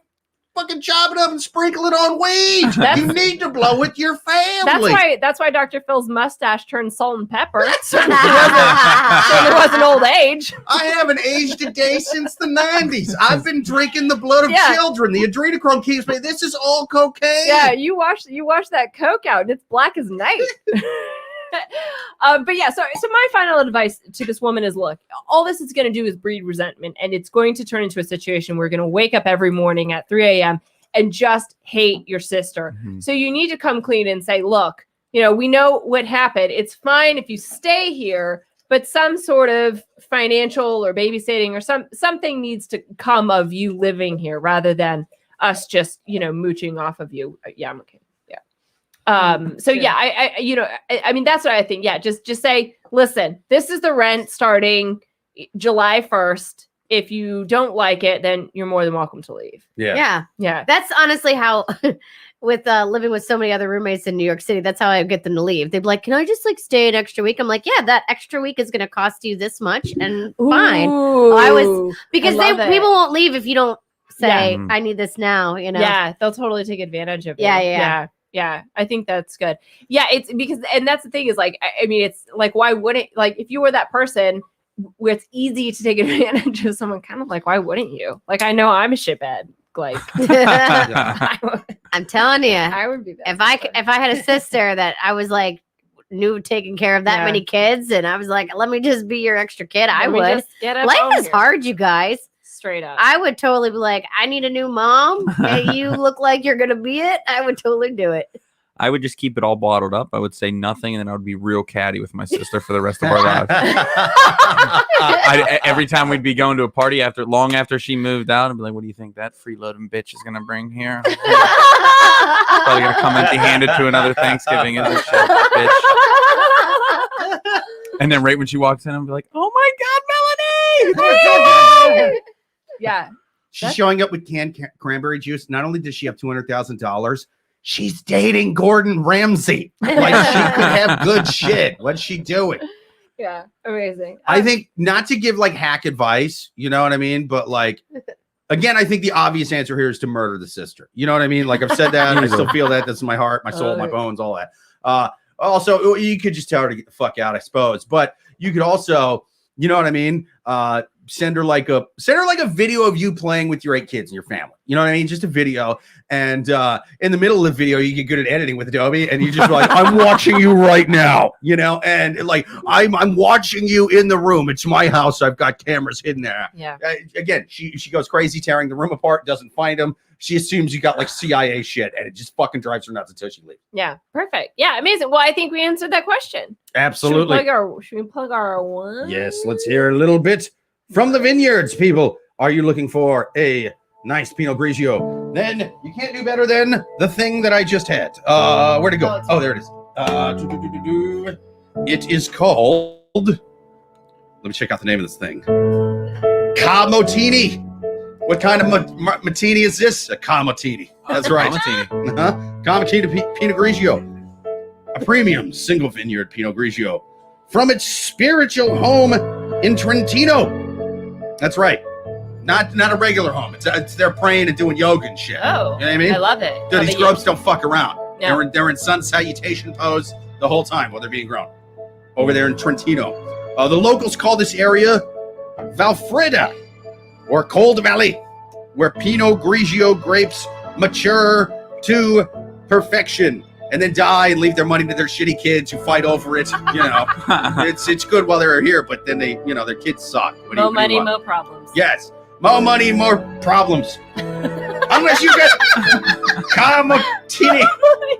fucking chop it up and sprinkle it on weed. You need to blow it your family. That's why Dr. Phil's mustache turned salt and pepper. So there wasn't old age. I haven't aged a day since the 90s. I've been drinking the blood of children. The adrenochrome keeps me. This is all cocaine. Yeah, you wash that Coke out and it's black as night. But yeah, so my final advice to this woman is, look, all this is going to do is breed resentment, and it's going to turn into a situation where you're going to wake up every morning at 3 a.m. and just hate your sister. Mm-hmm. So you need to come clean and say, look, we know what happened. It's fine if you stay here, but some sort of financial or babysitting or something needs to come of you living here rather than us just, mooching off of you. Yeah, I'm okay. So yeah, I mean, that's what I think. Yeah. Just say, listen, this is the rent starting July 1st. If you don't like it, then you're more than welcome to leave. Yeah. That's honestly how, with living with so many other roommates in New York City, that's how I get them to leave. They'd be like, can I just stay an extra week? I'm like, yeah, that extra week is going to cost you this much. And fine. Because people won't leave if you don't say, I need this now, Yeah. They'll totally take advantage of it. Yeah, I think that's good. Yeah, it's because, and that's the thing is I mean, it's why wouldn't, if you were that person where it's easy to take advantage of someone, kind of why wouldn't you? I know I'm a shitbag. I'm telling you, I would be that. If I had a sister that I was knew taking care of that many kids, and I was like, let me just be your extra kid, I would. Life is hard, you guys. Straight up. I would totally be like, I need a new mom, and you look like you're gonna be it. I would totally do it. I would just keep it all bottled up. I would say nothing, and then I would be real catty with my sister for the rest of our lives. Every time we'd be going to a party long after she moved out, I'd be like, what do you think that freeloading bitch is gonna bring here? Probably gonna come empty-handed to another Thanksgiving, isn't she, bitch? And then right when she walks in, I'd be like, oh my God, Melanie! Yeah. She's showing up with canned cranberry juice. Not only does she have $200,000, she's dating Gordon Ramsay. She could have good shit. What's she doing? Yeah, amazing. I think not to give hack advice, you know what I mean? But again, I think the obvious answer here is to murder the sister. You know what I mean? I've said that. I still feel that. That's my heart, my soul, my bones, all that. Also, you could just tell her to get the fuck out, I suppose. But you could also, you know what I mean? Send her a video of you playing with your 8 kids and your family. You know what I mean? Just a video. And in the middle of the video, you get good at editing with Adobe, and you just I'm watching you right now, and I'm watching you in the room. It's my house. I've got cameras hidden there. Yeah. Again, she goes crazy tearing the room apart, doesn't find them. She assumes you got CIA shit, and it just fucking drives her nuts until she leaves. Yeah, perfect. Yeah, amazing. Well, I think we answered that question. Absolutely. Should we plug our one? Yes, let's hear a little bit from the vineyards, people. Are you looking for a nice Pinot Grigio? Then you can't do better than the thing that I just had. Where'd it go? Oh, there it is. It is called. Let me check out the name of this thing. Camotini. What kind of martini is this? A Camotini. That's right. Camotini Pinot Grigio. A premium single vineyard Pinot Grigio from its spiritual home in Trentino. That's right. Not a regular home. It's they're praying and doing yoga and shit. Oh, you know what I mean? I love it. Dude, these grapes don't fuck around. Yeah. They're in sun salutation pose the whole time while they're being grown. Over there in Trentino. The locals call this area Valfreda, or Cold Valley, where Pinot Grigio grapes mature to perfection and then die and leave their money to their shitty kids who fight over it. It's good while they're here, but then they, their kids suck. More money, more problems. Yes. More money, more problems. Unless you get Camotini.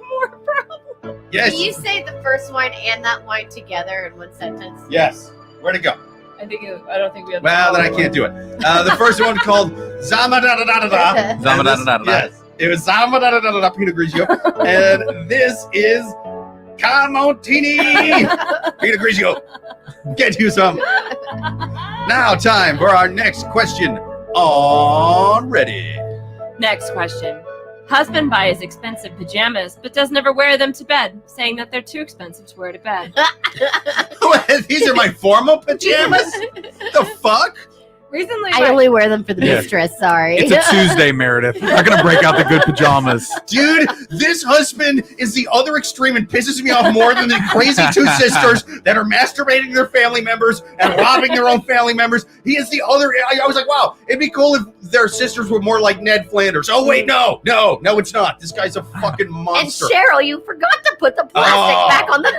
More problems. Yes. Can you say the first wine and that wine together in one sentence? Yes. Where'd it go? I don't think we have. Well, then I can't do it. The first one called Zamadadadada. Zamadadadada. Yes, it was Zamadadadada Pinot Grigio, and this is Camotini Pinot Grigio. Get you some. Now, time for our next question on Reddit. Next question. Husband buys expensive pajamas, but does never wear them to bed, saying that they're too expensive to wear to bed. These are my formal pajamas? The fuck? Recently, I only wear them for the mistress. Sorry. It's a Tuesday, Meredith. I'm not gonna break out the good pajamas. Dude, this husband is the other extreme and pisses me off more than the crazy two sisters that are masturbating their family members and robbing their own family members. He is the other. I was like, wow, it'd be cool if their sisters were more like Ned Flanders. Oh, wait, no, it's not. This guy's a fucking And monster. Cheryl, you forgot to put the plastic back on the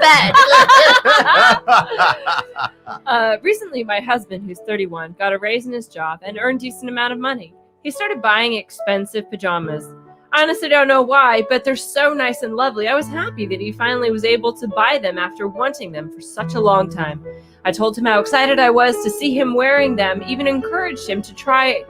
bed. Recently, my husband, who's 31, got a raise in his job and earned a decent amount of money. He started buying expensive pajamas. I honestly don't know why, but they're so nice and lovely. I was happy that he finally was able to buy them after wanting them for such a long time. I told him how excited I was to see him wearing them, even encouraged him to try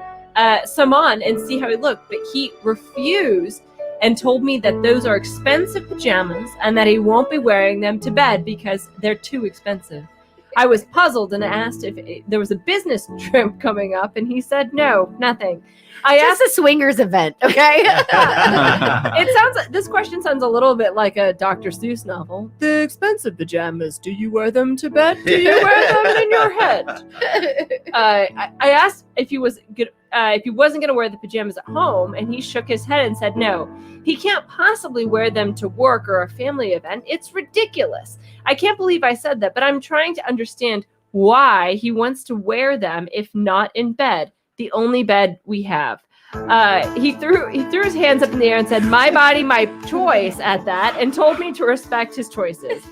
some on and see how he looked, but he refused and told me that those are expensive pajamas and that he won't be wearing them to bed because they're too expensive. I was puzzled and asked if there was a business trip coming up, and he said no, nothing. I Just a swingers event, okay? This question sounds a little bit like a Dr. Seuss novel. The expensive pajamas, do you wear them to bed? Do you wear them in your head? I asked if he wasn't going to wear the pajamas at home, and he shook his head and said no. He can't possibly wear them to work or a family event. It's ridiculous. I can't believe I said that, but I'm trying to understand why he wants to wear them if not in bed, the only bed we have. He threw his hands up in the air and said, "My body, my choice," at that, and told me to respect his choices.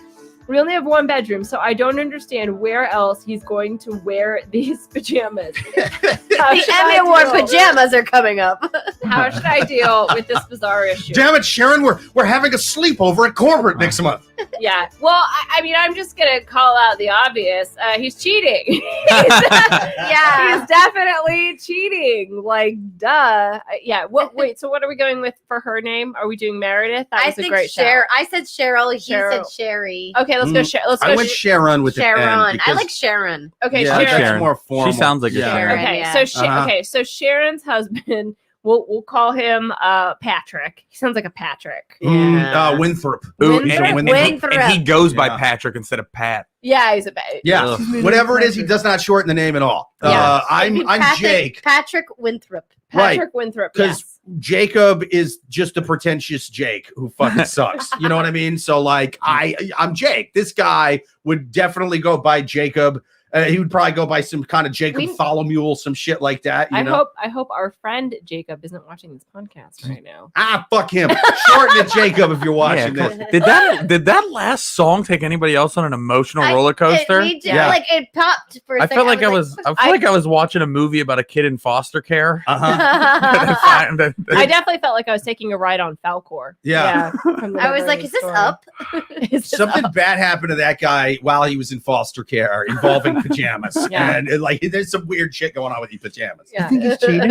We only have one bedroom, so I don't understand where else he's going to wear these pajamas. The Emmy Award pajamas are coming up. How should I deal with this bizarre issue? Damn it, Sharon, we're having a sleepover at corporate next month. Yeah. Well, I mean, I'm just going to call out the obvious. He's cheating. Yeah. He's definitely cheating. Like, duh. Yeah. Wait, so what are we going with for her name? Are we doing Meredith? That was a great shout. I said Cheryl. He Cheryl. said Sherry. Okay, let's go. I went Sharon with the N. Sharon. I like Sharon. Okay, Yeah, Sharon. that's more formal. She sounds like a Sharon. Okay, Yeah. so so Sharon's husband, we'll call him Patrick. He sounds like a Patrick. Winthrop. Ooh, Winthrop. and he goes by Patrick instead of Pat. Yeah, he's a Yeah, Ugh. whatever it is, he does not shorten the name at all. Yeah. I'm Jake. Patrick Winthrop. Patrick Winthrop. Because Yes. Jacob is just a pretentious Jake who fucking sucks. You know what I mean? So like, I'm Jake. This guy would definitely go by Jacob. He would probably go by some kind of Jacob Tholomule, some shit like that. You know? I hope our friend Jacob isn't watching this podcast right now. Fuck him. Shorten it, Jacob, if you're watching this. Did that last song take anybody else on an emotional roller coaster? It popped for a I second. felt like I was watching a movie about a kid in foster care. I definitely felt like I was taking a ride on Falcor. Yeah. I was like, is this up? Something bad happened to that guy while he was in foster care involving pajamas. Yeah. And like, there's some weird shit going on with these pajamas. Yeah. You think he's cheating?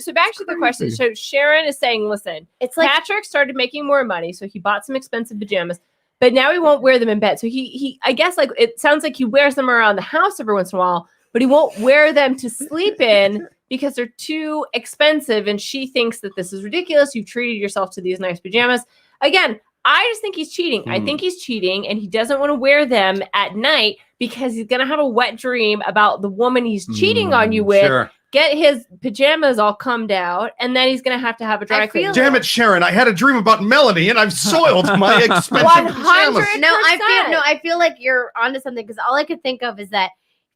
So back to the question. So Sharon is saying, listen, It's like Patrick started making more money, so he bought some expensive pajamas, but now he won't wear them in bed. So he I guess like it sounds like he wears them around the house every once in a while, but he won't wear them to sleep in because they're too expensive, and she thinks that this is ridiculous. You've treated yourself to these nice pajamas. Again, I just think he's cheating. I think he's cheating, and he doesn't want to wear them at night because he's going to have a wet dream about the woman he's cheating on you with. Sure. Get his pajamas all combed out, and then he's going to have a dry clean. Damn it, Sharon! I had a dream about Melanie, and I've soiled my expensive pajamas. I feel like you're onto something because all I could think of is that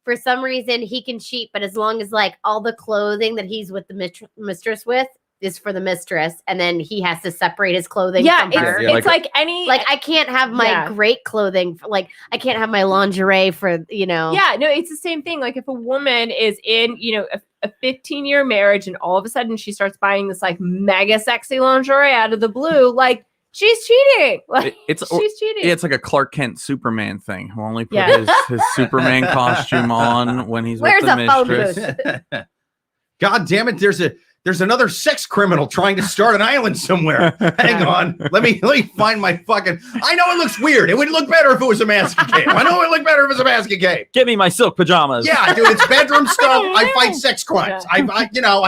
for some reason he can cheat, but as long as like all the clothing that he's with the mistress with is for the mistress, and then he has to separate his clothing from her. It's like any I can't have my great clothing like I can't have my lingerie for Yeah, no, it's the same thing. Like if a woman is in, a 15-year marriage and all of a sudden she starts buying this like mega sexy lingerie out of the blue, like she's cheating. Like she's cheating. It's like a Clark Kent Superman thing. He'll only put his Superman costume on when he's with the mistress. God damn it, there's another sex criminal trying to start an island somewhere. Hang on. Let me find my fucking... I know it looks weird. It would look better if it was a masking cape. I know it would look better if it was a masking cape. Get me my silk pajamas. Yeah, dude, it's bedroom stuff. I fight sex crimes. I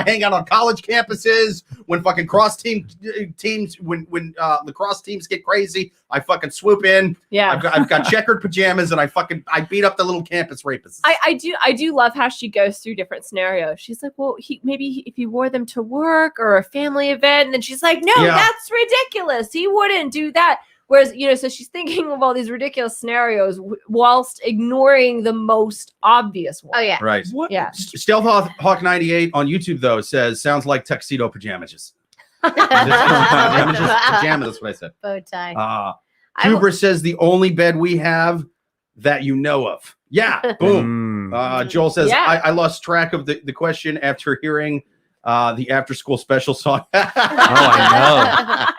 hang out on college campuses When fucking teams when lacrosse teams get crazy, I fucking swoop in. Yeah. I've got checkered pajamas and I beat up the little campus rapists. I do love how she goes through different scenarios. She's like, well, maybe if he wore them to work or a family event, and then she's like, no, that's ridiculous. He wouldn't do that. Whereas, so she's thinking of all these ridiculous scenarios whilst ignoring the most obvious one. Oh, yeah. Right. What? Yeah. Stealth Hawk 98 on YouTube, though, says, sounds like tuxedo pajamas. Pajamas, that's what I said. Bow tie. Hubris says, the only bed we have that you know of. Yeah, boom. Joel says, I lost track of the question after hearing the after school special song. I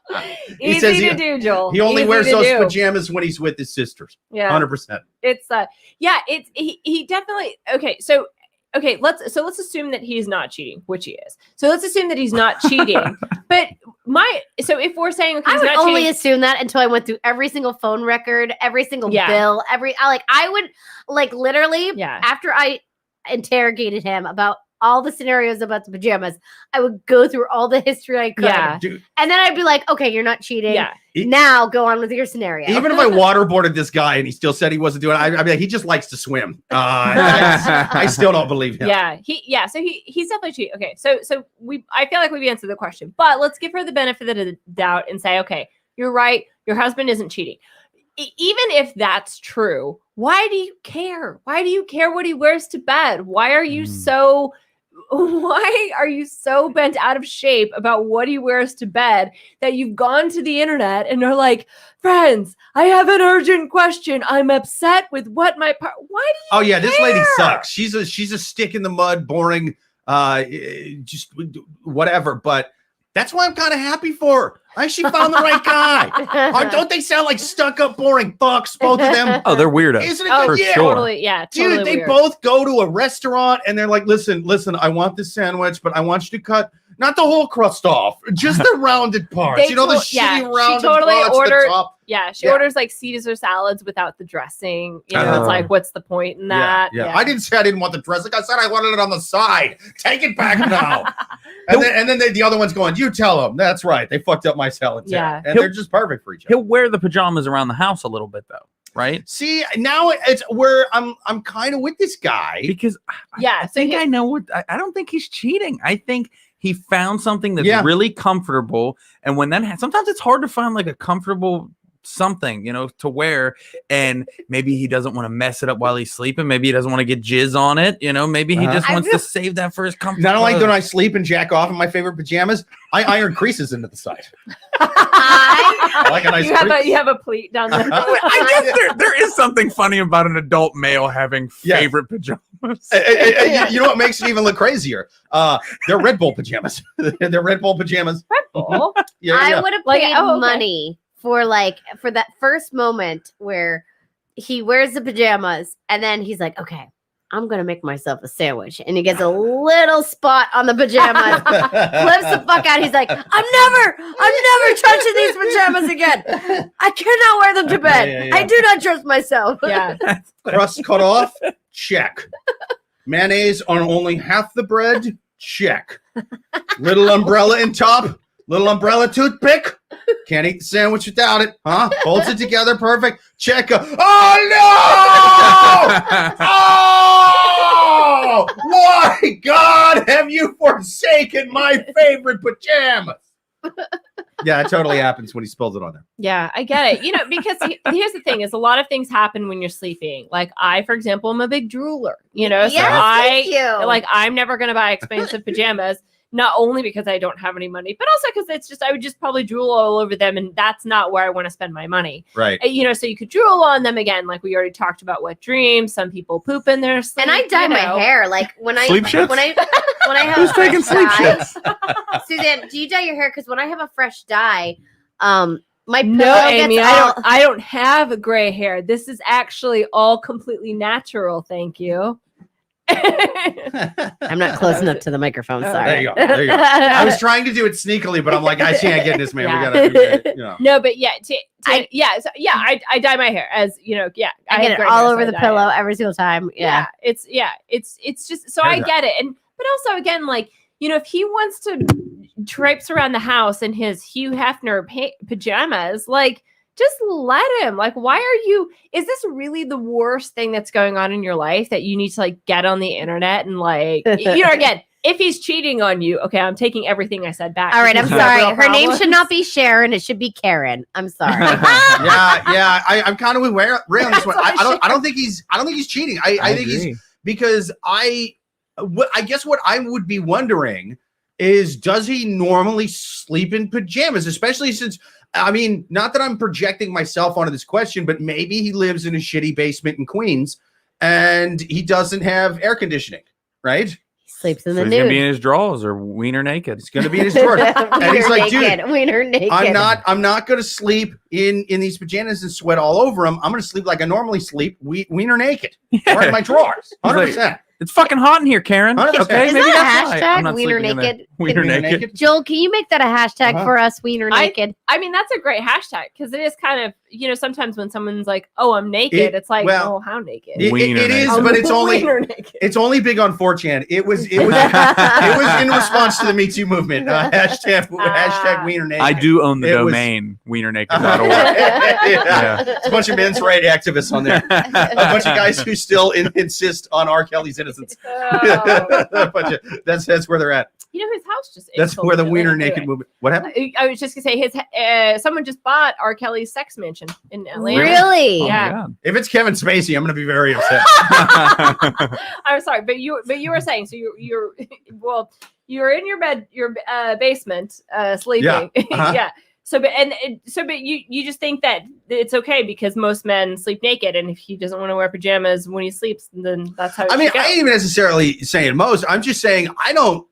know. He Easy says to do, Joel. He only Easy wears to those do. pajamas when he's with his sisters. Yeah. 100%. It's he definitely okay. So let's assume that he's not cheating, which he is. So let's assume that he's not cheating. But if we're saying okay, I he's would not only cheating, assume that until I went through every single phone record, every single bill, I would literally after I interrogated him about all the scenarios about the pajamas, I would go through all the history I could. Yeah. Dude. And then I'd be like, okay, you're not cheating. Yeah. Now go on with your scenario. Even if I waterboarded this guy and he still said he wasn't doing it, I'd be like, he just likes to swim. I still don't believe him. Yeah. So he's definitely cheating. Okay. So I feel like we've answered the question, but let's give her the benefit of the doubt and say, okay, you're right. Your husband isn't cheating. Even if that's true, why do you care? Why do you care what he wears to bed? Why are you so bent out of shape about what he wears to bed that you've gone to the internet and are like, friends, I have an urgent question. I'm upset with what my why do you Oh yeah, care? this lady sucks. She's a stick in the mud, boring, just whatever. But that's why I'm kind of happy for her. I think she found the right guy. Don't they sound like stuck-up, boring fucks, both of them? Oh, they're weirdos. Isn't it Oh, good? for Yeah. sure. Totally, yeah. Dude, Totally they weird. both go to a restaurant and they're like, listen, I want this sandwich, but I want you to cut not the whole crust off, just the rounded parts. They The to- shitty yeah, she rounded totally parts. ordered- The top. Yeah, she Yeah. orders like Caesar salads without the dressing. It's Oh. like, what's the point in that? Yeah. I didn't say I didn't want the dressing. I said I wanted it on the side. Take it back now. and then the other one's going, you tell them. That's right. They fucked up my salad. too." Yeah. And they're just perfect for each other. He'll wear the pajamas around the house a little bit though, right? See, now it's where I'm kind of with this guy. Because Yeah, I so think he- I know what I don't think he's cheating. I think he found something that's Yeah. really comfortable, and when that sometimes it's hard to find like a comfortable something to wear, and maybe he doesn't want to mess it up while he's sleeping. Maybe he doesn't want to get jizz on it. Maybe he just I wants feel- to save that for his comfort. Not only clothes. don't I sleep and jack off in my favorite pajamas, I iron creases into the side. I I like a nice crease. you have a pleat down there. I guess there is something funny about an adult male having Yeah. favorite pajamas. You know what makes it even look crazier? They're Red Bull pajamas. They're Red Bull pajamas. Bull. Yeah. would have Like, paid oh, okay. money for that first moment where he wears the pajamas and then he's like, okay, I'm gonna make myself a sandwich, and he gets a little spot on the pajamas, flips the fuck out. He's like, I'm never touching these pajamas again. I cannot wear them to bed. Yeah. I do not trust myself. Yeah. Crust cut off? Check. Mayonnaise on only half the bread? Check. Little umbrella in top? Little umbrella toothpick? Can't eat the sandwich without it, huh? Holds it together, perfect. Check. Oh no! Oh! Why, God, have you forsaken my favorite pajamas? Yeah, it totally happens when he spills it on there. Yeah, I get it. Because here's the thing: is a lot of things happen when you're sleeping. Like I, for example, am a big drooler. So Yes, thank you. like I'm never going to buy expensive pajamas. Not only because I don't have any money, but also because I would just probably drool all over them, and that's not where I want to spend my money. Right. So you could drool on them again, like we already talked about. Wet dreams. Some people poop in their sleep. And I dye my hair like when I Sleep shits? when I have Who's a fresh taking sleep dye. shits? Suzanne, do you dye your hair? Because when I have a fresh dye, my pillow No, Amy, gets I all, don't have gray hair. This is actually all completely natural. Thank you. I'm not close enough to the microphone. Oh, Sorry. There you go. There you go. I was trying to do it sneakily, but I'm like, I can't get this, man. Yeah. We gotta do it. No, but yeah, I dye my hair as Yeah, I have get it gray all hair, over so the I dye pillow it. every single time. Yeah. It's just so I get it, but also again, like if he wants to traipses around the house in his Hugh Hefner pajamas. Like, just let him. Like, why are you? Is this really the worst thing that's going on in your life that you need to like get on the internet and like, again, if he's cheating on you, okay, I'm taking everything I said back. All right, I'm sorry. Her name should not be Sharon. It should be Karen. I'm sorry. I'm kind of with Ray on this one. I don't think he's cheating. I think he's because I guess what I would be wondering is, does he normally sleep in pajamas? Especially since, I mean, not that I'm projecting myself onto this question, but maybe he lives in a shitty basement in Queens and he doesn't have air conditioning, right? Sleeps in the He's nude. gonna be in his drawers or wiener naked. He's gonna be in his drawers, and he's like, dude, wiener naked. I'm not gonna sleep in these pajamas and sweat all over them. I'm gonna sleep like I normally sleep, wiener naked, right in my drawers, 100%. It's fucking hot in here, Karen. 100%. Okay, Is maybe that that's a why. I'm hashtag? not Wiener sleeping in naked? there. Wiener naked. Joel, can you make that a hashtag for us? Wiener naked. I mean, that's a great hashtag because it is kind of, sometimes when someone's like, "Oh, I'm naked," it's like, "Oh, how naked?" It is, but it's only big on 4chan. It was in response to the Me Too movement. Hashtag wiener naked. I do own the domain wienernaked.org. Yeah. It's a bunch of men's right activists on there. A bunch of guys who still insist on R. Kelly's innocence. That's where they're at. His house just. That's where the wiener naked movement. What happened? I was just gonna say someone just bought R. Kelly's sex mansion in Atlanta. Really? Yeah. If it's Kevin Spacey, I'm gonna be very upset. I'm sorry, but you were saying so you're in your basement sleeping. Yeah. Uh-huh. Yeah. But you just think that it's okay because most men sleep naked, and if he doesn't want to wear pajamas when he sleeps, then that's how. I mean, I ain't even necessarily saying most. I'm just saying I don't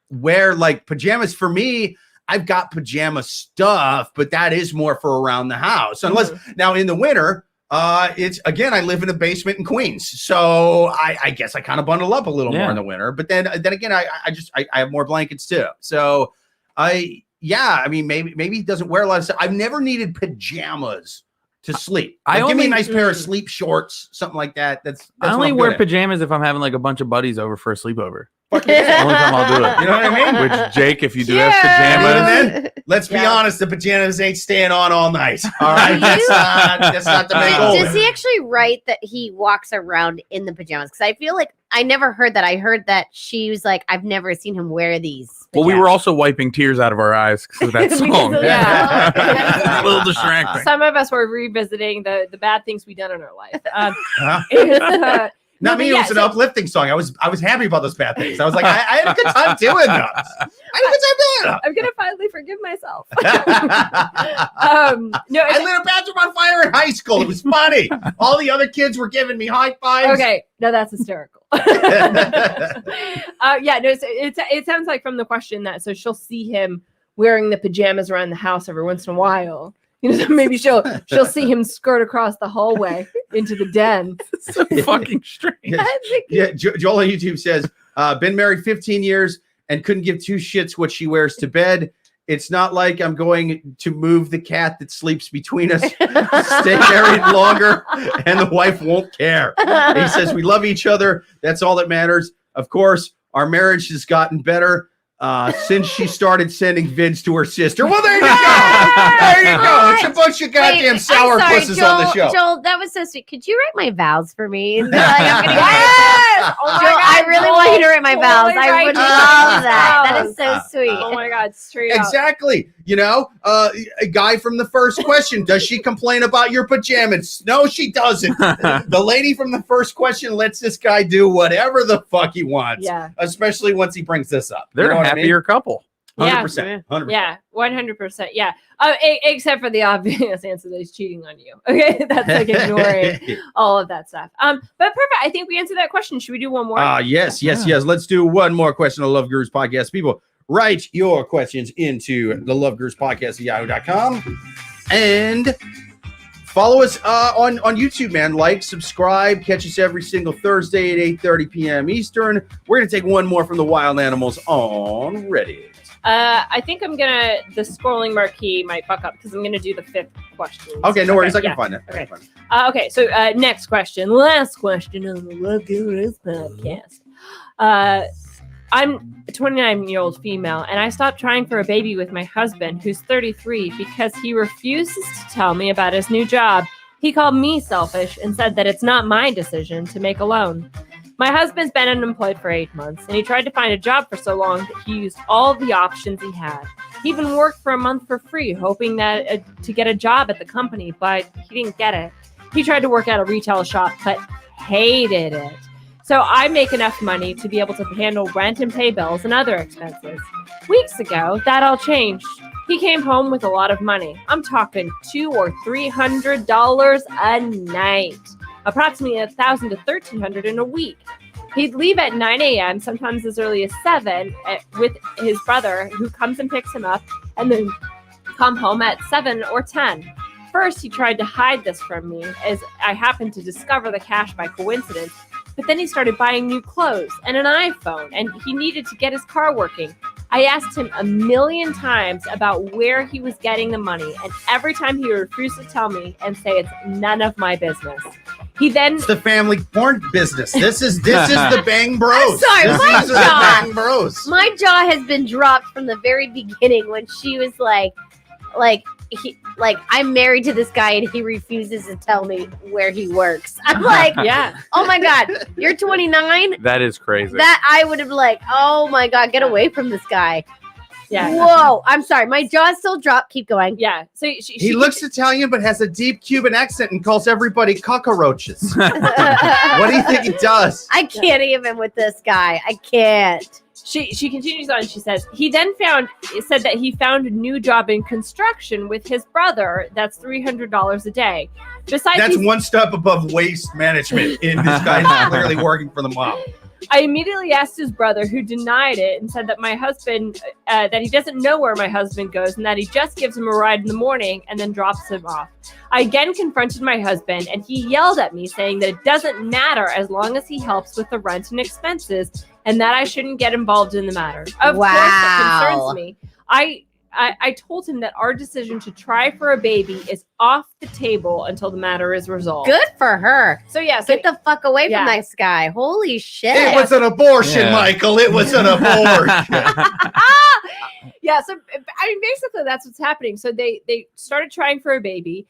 wear like pajamas. For me, I've got pajama stuff, but that is more for around the house. Unless now in the winter, it's again, I live in a basement in Queens, so I guess I kind of bundle up a little more in the winter. But then again, I have more blankets too. So I mean, maybe he doesn't wear a lot of stuff. I've never needed pajamas to sleep. Like, give me a nice pair of sleep shorts, something like that. That's I only wear pajamas if I'm having like a bunch of buddies over for a sleepover. Only time I'll do it. You know what I mean? Which, Jake, if you do have pajamas, let's be honest, the pajamas ain't staying on all night. All right, that's not the main goal. Does he actually write that he walks around in the pajamas? Because I feel like I never heard that. I heard that she was like, I've never seen him wear these pajamas. Well, we were also wiping tears out of our eyes because of that song. Yeah. A little distracting. Some of us were revisiting the bad things we've done in our life. Not me. It was an uplifting song. I was happy about those bad things. I was like, I had a good time doing those. I'm gonna finally forgive myself. I lit a bathroom on fire in high school. It was funny. All the other kids were giving me high fives. Okay, no, that's hysterical. It sounds like from the question that so she'll see him wearing the pajamas around the house every once in a while. So maybe she'll see him skirt across the hallway into the den. It's so fucking strange. Joel on YouTube says, been married 15 years and couldn't give two shits what she wears to bed. It's not like I'm going to move the cat that sleeps between us. Stay married longer and the wife won't care. He says, we love each other. That's all that matters. Of course, our marriage has gotten better since she started sending vids to her sister. Well, there you go. There you go. It's a bunch of goddamn sourpusses on the show. Joel, that was so sweet. Could you write my vows for me? Joel, I really want you to write my vows. I would love that. That is so sweet. Oh my God, straight Exactly. A guy from the first question, does she complain about your pajamas? No, she doesn't. The lady from the first question lets this guy do whatever the fuck he wants. Yeah. Especially once he brings this up. They're a happier couple. 100%. 100%. Yeah, 100%. Yeah. Except for the obvious answer that he's cheating on you. Okay, that's like ignoring all of that stuff. But perfect. I think we answered that question. Should we do one more? Yes. Let's do one more question on Love Gurus Podcast. People, write your questions into the Love Gurus Podcast at yahoo.com and follow us on YouTube, man. Like, subscribe, catch us every single Thursday at 8:30 p.m. Eastern. We're going to take one more from the wild animals on Reddit. I think the scrolling marquee might fuck up because I'm going to do the fifth question. Okay, no worries. I can find that. Okay, so next question. Last question on the Love Gurus podcast. I'm a 29-year-old female, and I stopped trying for a baby with my husband, who's 33, because he refuses to tell me about his new job. He called me selfish and said that it's not my decision to make alone. My husband's been unemployed for 8 months, and he tried to find a job for so long that he used all the options he had. He even worked for a month for free, hoping that to get a job at the company, but he didn't get it. He tried to work at a retail shop, but hated it. So I make enough money to be able to handle rent and pay bills and other expenses. Weeks ago, that all changed. He came home with a lot of money. I'm talking $200 or $300 a night, approximately $1,000 to $1,300 in a week. He'd leave at 9 a.m., sometimes as early as 7, with his brother, who comes and picks him up, and then come home at 7 or 10. First, he tried to hide this from me, as I happened to discover the cash by coincidence. But then he started buying new clothes and an iPhone, and he needed to get his car working. I asked him a million times about where he was getting the money, and every time he refused to tell me and say it's none of my business. He then It's the family porn business. This is the Bang Bros. I'm sorry, These my are the jaw. Bang Bros. My jaw has been dropped from the very beginning when she was like I'm married to this guy and he refuses to tell me where he works. I'm like, yeah. oh my God, you're 29? That is crazy. That I would have like, oh my God, get away from this guy. Yeah. Whoa, I'm sorry. My jaw still dropped. Keep going. Yeah. So He looks Italian but has a deep Cuban accent and calls everybody cockroaches. What do you think he does? I can't even with this guy. I can't. She continues on. She says he then said that he found a new job in construction with his brother. That's $300 a day. Besides, That's one step above waste management. And this guy's clearly working for the mob. I immediately asked his brother, who denied it and said that my husband, that he doesn't know where my husband goes and that he just gives him a ride in the morning and then drops him off. I again confronted my husband and he yelled at me saying that it doesn't matter as long as he helps with the rent and expenses and that I shouldn't get involved in the matter. Of course, that concerns me. I told him that our decision to try for a baby is off the table until the matter is resolved. Good for her. So yeah, Get the fuck away from this guy. Holy shit. It was an abortion, Michael. It was an abortion. Yeah, so I mean, basically that's what's happening. So they started trying for a baby.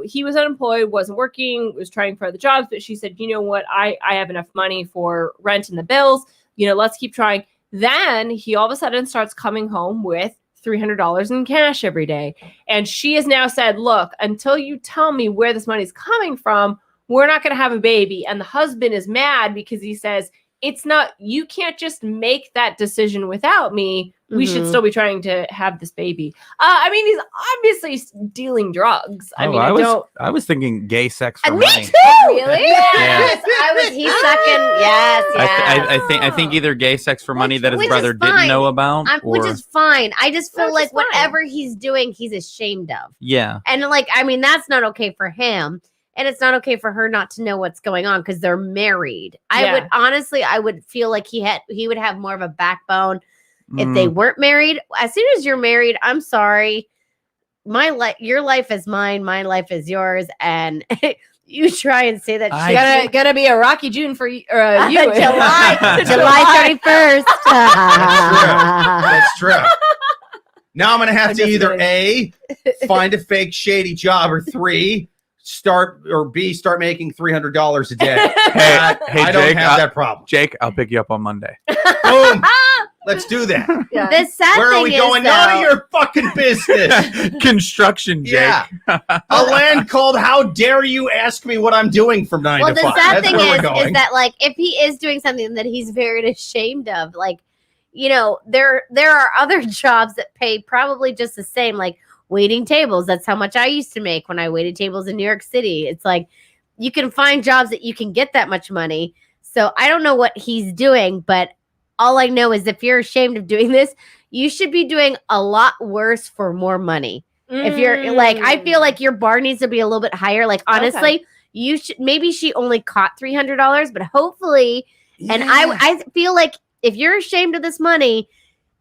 He was unemployed, wasn't working, was trying for other jobs, but she said, you know what, I have enough money for rent and the bills. You know, let's keep trying. Then he all of a sudden starts coming home with $300 in cash every day. And she has now said, look, until you tell me where this money's coming from, we're not going to have a baby. And the husband is mad because he says, it's not, you can't just make that decision without me. We should still be trying to have this baby. I mean, he's obviously dealing drugs. I mean, I was thinking gay sex for Me money. too. Really? Yes. He's sucking. Yes. I think either gay sex for money that his Which brother is didn't fine. know about, Which is fine. I just feel Which like is fine. whatever he's doing, he's ashamed of. yeah. And like, I mean, that's not okay for him. And it's not okay for her not to know what's going on because they're married. I would feel like he would have more of a backbone if they weren't married. As soon as you're married, I'm sorry. Your life is mine. My life is yours. And you try and say that shit. Gotta be a rocky June for you. July 31st. That's true. Now I'm going to have to either kidding. A, find a fake shady job, or B, start making $300 a day. I don't Jake, have that problem. Jake, I'll pick you up on Monday. Boom. Let's do that. Yeah. The sad Where thing are we is, going? though, None of your fucking business. Construction, Jake. Yeah. A land called How Dare You Ask Me What I'm Doing from 9 well, to 5. the sad That's thing where we're is going. that like if he is doing something that he's very ashamed of, like, you know, there are other jobs that pay probably just the same, like waiting tables. That's how much I used to make when I waited tables in New York City. It's like you can find jobs that you can get that much money. So I don't know what he's doing, but all I know is if you're ashamed of doing this, you should be doing a lot worse for more money. If you're like, I feel like your bar needs to be a little bit higher. Like, honestly, you should, maybe she only caught $300, but hopefully, and I feel like if you're ashamed of this money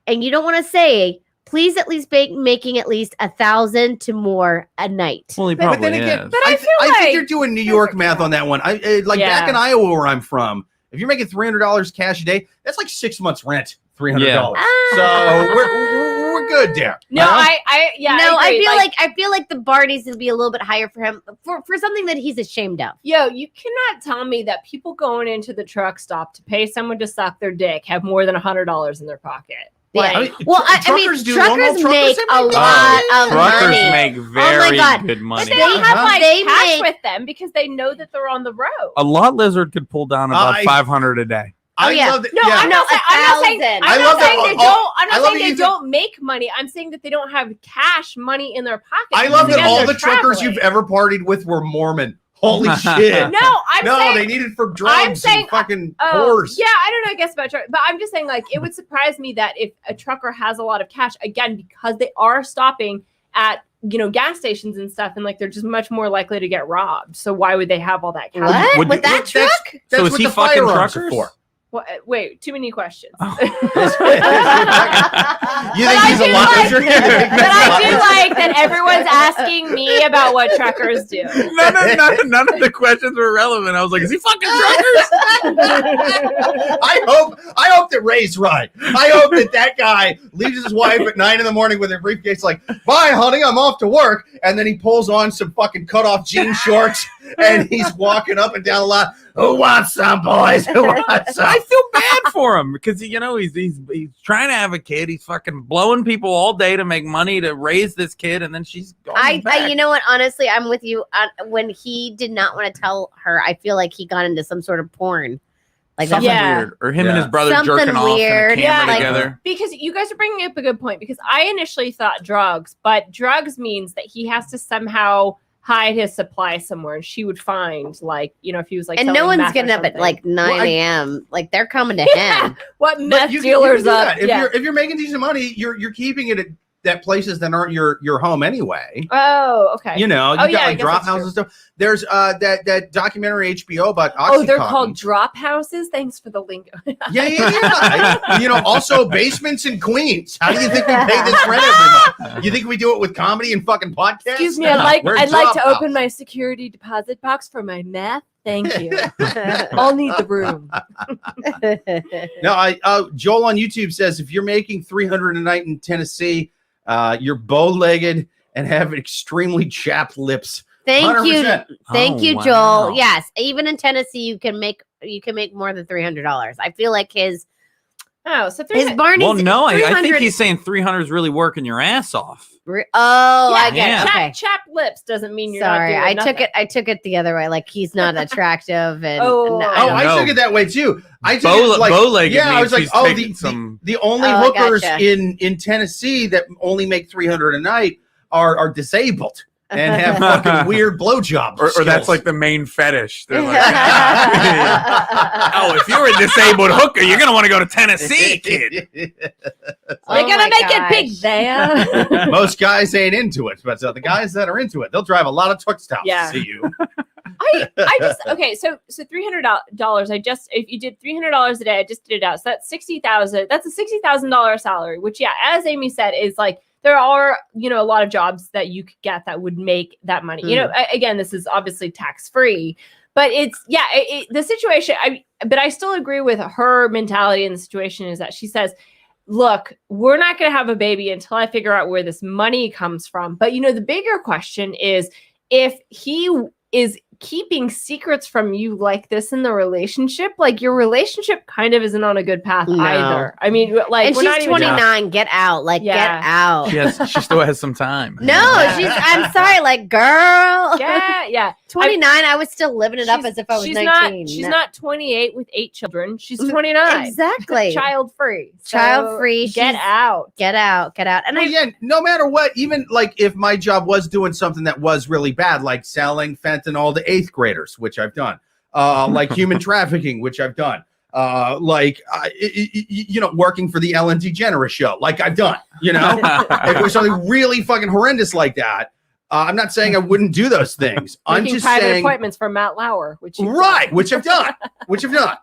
and you don't want to say, please at least making at least 1,000 to more a night. Well, he But probably then again, is. But I feel I like think you're doing New York math on that one. Back in Iowa where I'm from, If you're making $300 cash a day, that's like 6 months rent. $300. Yeah. So we're good there. No, I feel like the bar needs to be a little bit higher for him for something that he's ashamed of. Yo, you cannot tell me that people going into the truck stop to pay someone to suck their dick have more than $100 in their pocket. Yeah. Like, I mean, truckers truckers make a lot of Truckers money. make very God. good money. but they don't have like They cash make- with them because they know that they're on the road. A lot lizard could pull down about I- 500 a day. I yeah. love that. No, yeah. I'm not saying $1,000. I'm not saying they don't. I'm I not love saying that they you don't make money. I'm saying that they don't have cash money in their pocket. I love that because all they're the truckers traveling. you've ever partied with were Mormon. Holy shit. No, I'm No, saying they need it for drugs saying- and fucking Oh, whores. yeah, I don't know, I guess about truck, but I'm just saying, like, it would surprise me that if a trucker has a lot of cash, again, because they are stopping at, gas stations and stuff, and like they're just much more likely to get robbed. So why would they have all that cash? What? Would With you- that That's- truck? That's So is what he the fucking firearms are truckers? for. Wait, too many questions. You But think I he's a do lot like- lizard? But I do like that everyone's asking me about what truckers do. None of the questions were relevant. I was like, is he fucking truckers? I hope that Ray's right. I hope that guy leaves his wife at 9 a.m. with her briefcase, like, bye, honey, I'm off to work. And then he pulls on some fucking cut off jean shorts and he's walking up and down the lot. Who wants some, boys? Who wants some? I feel bad for him because he's trying to have a kid. He's fucking blowing people all day to make money to raise this kid, and then she's going back. You know what? Honestly, I'm with you. When he did not want to tell her, I feel like he got into some sort of porn. Like Something Yeah. weird, or him and Yeah. his brother Something jerking off weird. in a Yeah, camera like- together. Because you guys are bringing up a good point, because I initially thought drugs, but drugs means that he has to somehow hide his supply somewhere, and she would find, like, if he was like, and no selling one's meth or getting up at something. like 9 Well, a.m. Like they're coming to him. What But meth you dealers can do up? that. If you're making decent money, you're keeping it at places that aren't your home anyway. Oh, okay. You got I like guess drop that's houses and stuff. There's that documentary HBO about Oh, they're Oxycontin. called drop houses. Thanks for the lingo. Yeah. Also basements in Queens. How do you think we pay this rent every month? You think we do it with comedy and fucking podcasts? Excuse me, I'd We're like drop to house. open my security deposit box for my meth. Thank you. I'll need the room. No, Joel on YouTube says if you're making $300 a night in Tennessee, you're bow-legged and have extremely chapped lips. Thank you. 100%. Thank Oh, you, wow. Joel. Yes, even in Tennessee, you can make more than $300. I feel like his Oh, so Barney's. Well, no, I think 300 he's saying 300 is really working your ass off. I get Yeah. it. Okay. Chapped lips doesn't mean you're Sorry, not doing nothing. I took it the other way. Like he's not attractive, and Oh. I Oh, don't I know. took it that way too. I took it like, Bow-legged yeah, I was means like, he's oh, taking some. the only Oh, I hookers gotcha. in Tennessee that only make $300 a night are disabled and have fucking weird blowjob Or that's skills. like the main fetish. They're like, oh, if you're a disabled hooker, you're gonna want to go to Tennessee, kid. They're Oh gonna my make it big gosh. there. Most guys ain't into it, but the guys that are into it, they'll drive a lot of truck stops Yeah. to see you. I just okay. So $300. If you did $300 a day, I just did it out. So that's $60,000. That's a $60,000 salary. Which, yeah, as Amy said, is like there are a lot of jobs that you could get that would make that money. Again, this is obviously tax free, but it's the situation. But I still agree with her mentality in the situation is that she says, look, we're not going to have a baby until I figure out where this money comes from. But the bigger question is if he is keeping secrets from you like this in the relationship, like your relationship kind of isn't on a good path No. either. I mean, like, and we're not she's even 29. Get out. Like, Yeah. get out. She still has some time. No, Yeah. I'm sorry. Like, girl. yeah. 29. I was still living it up as if I was she's 19. She's not 28 with 8 children. She's 29. Exactly. Child free. Child free. Get She's- out. Get out. Get out. And Well, I yeah, no matter what, even like if my job was doing something that was really bad, like selling fentanyl to 8th graders, which I've done, like human trafficking, which I've done, working for the Ellen DeGeneres show, like I've done, if it was something really fucking horrendous like that, I'm not saying I wouldn't do those things. I'm Making just private saying, appointments for Matt Lauer, which you've right, done. which I've done.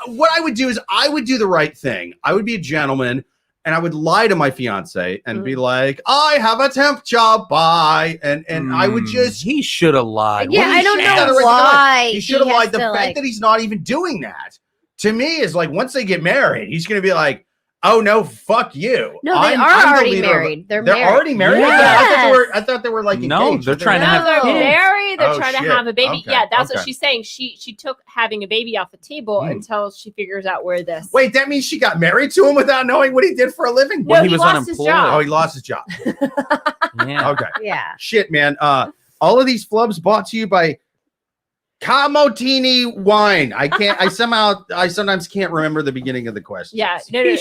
What I would do is I would do the right thing. I would be a gentleman and I would lie to my fiance and be like, I have a temp job, bye. And I would just... He should have lied. Yeah, I don't know why. He should have lied. The to, fact that he's not even doing that, to me, is like, once they get married, he's going to be like, oh, no, fuck you. No, they are already married. They're married. Already married? Yes. I thought they were like engaged. No, they're trying to have they're kids. married. They're trying to shit. have a baby. Okay, Yeah, that's okay. what she's saying. She took having a baby off the table until she figures out where this. Wait, that means she got married to him without knowing what he did for a living? No, When he he was lost his unemployed. job. Oh, he lost his job. Yeah. Okay. Yeah. Shit, man. All of these flubs brought to you by Camotini Wine. I sometimes can't remember the beginning of the question. Yeah, He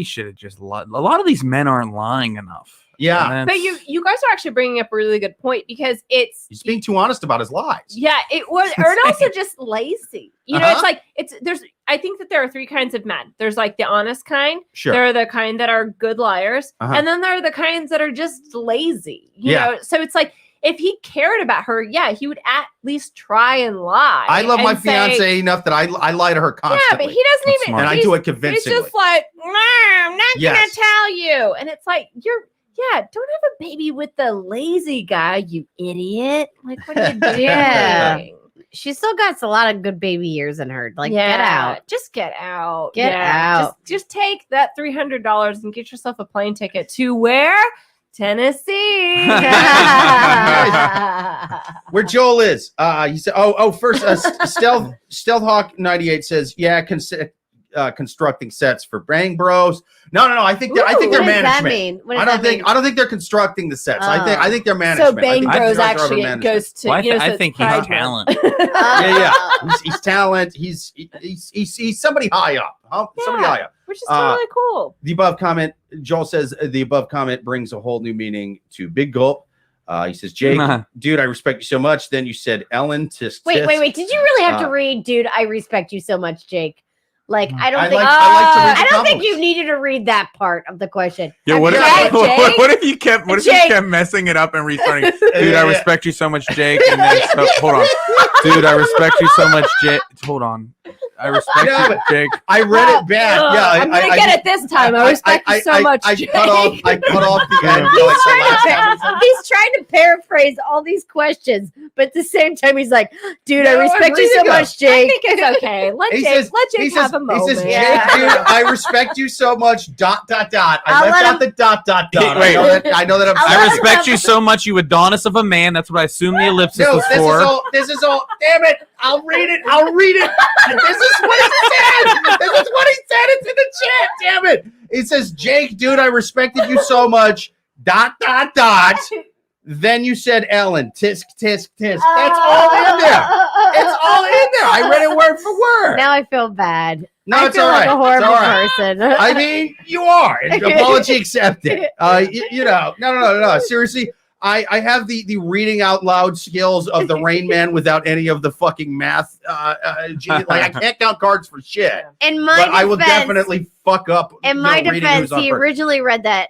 should have just lied. A lot of these men aren't lying enough. Yeah. And But that's- you guys are actually bringing up a really good point because He's being too honest about his lies. yeah, it was, or it also just lazy. You know, Uh-huh. it's like there's. I think that there are three kinds of men. There's like the honest kind. Sure. There are the kind that are good liars, Uh-huh. and then there are the kinds that are just lazy. You Yeah. know, so it's like if he cared about her, yeah, he would at least try and lie. I love my and say- fiance enough that I lie to her constantly. Yeah, but he doesn't That's even. smart. and I he's- do it He's convincingly. just like, I'm not Yes. gonna tell you, and it's like don't have a baby with the lazy guy, you idiot. Like, what are you doing? Yeah. She's still got a lot of good baby years in her. Like, get out. Just get out. Get out. Just take that $300 and get yourself a plane ticket to where? Tennessee. Where Joel is. He said, first, Stealth Hawk 98 says, yeah, constructing sets for Bang Bros. No. I think they're What does that management. mean? What I does don't that think they're constructing the sets. Oh. I think they're management. So Bang I think Bros the director of actually management. goes to. Well, you know, so I it's think he's Pride talent. Month. Yeah. He's talent. He's somebody high up. Huh? Somebody high up. Which is totally cool. The above comment, Joel says, the above comment brings a whole new meaning to Big Gulp. He says, Jake, dude, I respect you so much. Then you said, Ellen, tisk, Wait. tisk. Did you really have to read, dude, I respect you so much, Jake? Like, I don't I think like to read the I don't think compliments. you needed to read that part of the question. Yeah, what if, Yeah, Jake. what if you kept Jake. messing it up and restarting? Dude, I Yeah. respect you so much, Jake. And then hold on. Dude, I respect you so much, Jake. Hold on. I respect No, you, but- Jake. I read it back. Ugh, Yeah, I'm gonna get it this time. I respect you so much, I Jake. cut off the end. He's trying to paraphrase all these questions, but at the same time, he's like, dude, I No, respect I'm you so reading much, I Jake. think it's okay. Let He Jake says, have a moment. He says, Jake, Yeah. dude, I respect you so much. ... I I'll left let out the ... Wait. I know that I'm. I'll I let him respect have- you so much, you Adonis of a man. That's what I assume the ellipsis No, was for. this is all. Damn it! I'll read it. This is what he said. This is what he said. It's in the chat. Damn it! It says, Jake, dude, I respected you so much. ... Then you said, Ellen, tisk, tisk, tisk. That's all in there. It's all in there. I read it word for word. Now I feel bad. No, I it's feel all like right. a horrible It's all right. person. I mean, you are. And apology accepted. You know, no. Seriously, I have the reading out loud skills of the Rain Man without any of the fucking math. Like I can't count cards for shit. In my But defense, I will definitely fuck up. in my reading defense, who's on he purpose. originally read that.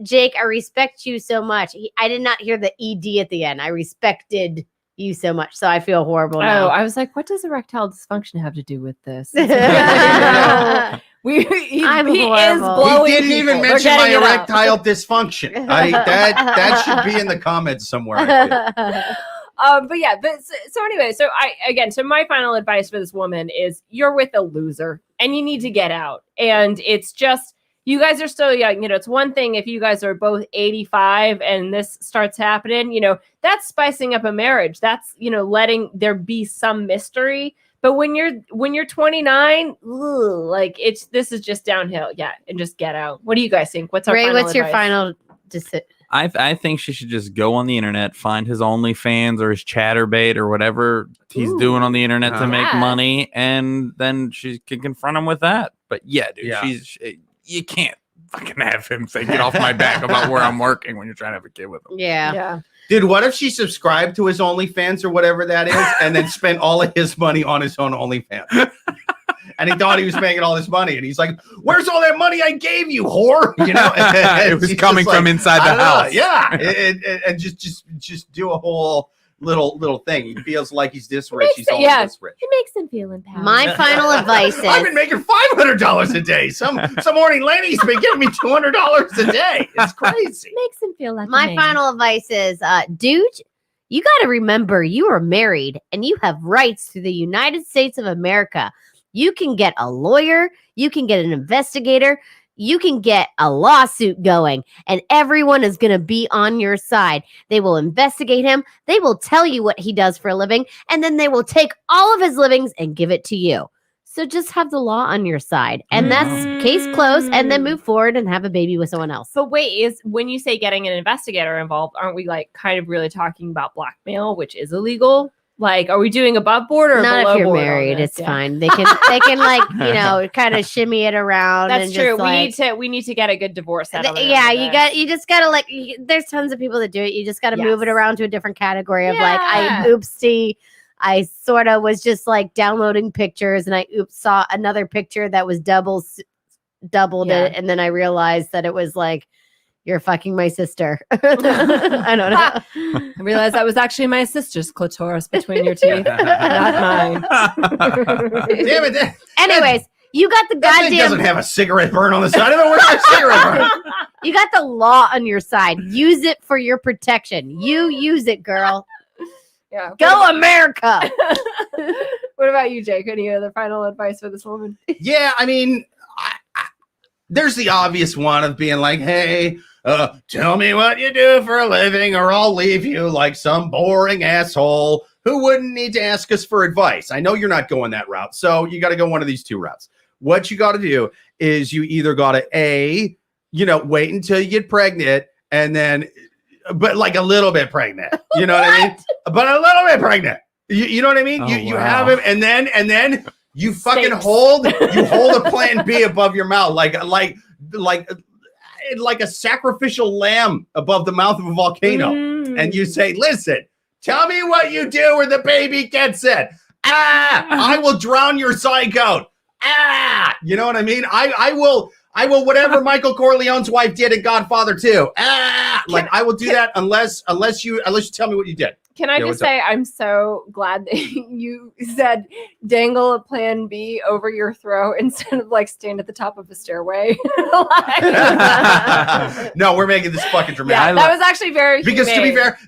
Jake, I respect you so much. I did not hear the ED at the end. I respected you so much. So I feel horrible Oh, now. I was like, what does erectile dysfunction have to do with this? I'm He is horrible. blowing. He didn't even people. We're mention my getting it out. erectile dysfunction. That should be in the comments somewhere. I feel. But yeah, so anyway, so my final advice for this woman is you're with a loser and you need to get out. And it's just, you guys are still young. You know, it's one thing if you guys are both 85 and this starts happening, you know, that's spicing up a marriage. That's, you know, letting there be some mystery. But when you're 29, like this is just downhill. Yeah. And just get out. What do you guys think? What's our Ray, final what's your advice? final decision? I think she should just go on the internet, find his OnlyFans or his Chatterbait or whatever he's Ooh. doing on the internet to make Yeah. money, and then she can confront him with that. But yeah, dude, Yeah. you can't fucking have him say, get off my back about where I'm working when you're trying to have a kid with him. Yeah. Yeah. Dude, what if she subscribed to his OnlyFans or whatever that is and then spent all of his money on his own OnlyFans? And he thought he was making all this money. And he's like, where's all that money I gave you, whore? You know, It was she's coming just from like, inside I the don't know, house. yeah. And just do a whole little thing. He feels like he's this rich. He's always this rich. It makes him feel empowered. My final advice is I've been making $500 a day. Some morning lady's been giving me $200 a day. It's crazy. Makes him feel like my final advice is, dude, you got to remember you are married and you have rights to the United States of America. You can get a lawyer. You can get an investigator. You can get a lawsuit going, and everyone is going to be on your side. They will investigate him. They will tell you what he does for a living, and then they will take all of his livings and give it to you. So just have the law on your side, and that's case closed, and then move forward and have a baby with someone else. But wait, is when you say getting an investigator involved, aren't we like kind of really talking about blackmail, which is illegal? Like, are we doing above board or not below if you're board married? It's fine. They can like kind of shimmy it around. That's and true. Just, we need to get a good divorce settlement. You just gotta like. There's tons of people that do it. You just gotta move it around to a different category of like I sort of was just like downloading pictures and I saw another picture that was doubled it, and then I realized that it was like, you're fucking my sister. I don't know. I realized that was actually my sister's clitoris between your teeth, not mine. Damn it. Anyways, you got the That thing doesn't have a cigarette burn on the side of it. Where's my cigarette burn? You got the law on your side. Use it for your protection. You use it, girl. Yeah. Go America. What about you, Jake? Any other final advice for this woman? Yeah, I mean, there's the obvious one of being like, hey, tell me what you do for a living or I'll leave you like some boring asshole who wouldn't need to ask us for advice. I know you're not going that route, so you got to go one of these two routes. What you got to do is you either got to, wait until you get pregnant and then, but like a little bit pregnant. You know what I mean? But a little bit pregnant. You know what I mean? Oh, you have him and then you fucking hold a plan B above your mouth, like a sacrificial lamb above the mouth of a volcano. And you say, listen, tell me what you do where the baby gets it. I will drown your zygote. You know what I mean? I will whatever Michael Corleone's wife did in Godfather 2. I will do that unless you tell me what you did. Can I just say, I'm so glad that you said dangle a plan B over your throat instead of like stand at the top of a stairway. No, we're making this fucking dramatic. Yeah, that was actually very because humane. to be fair,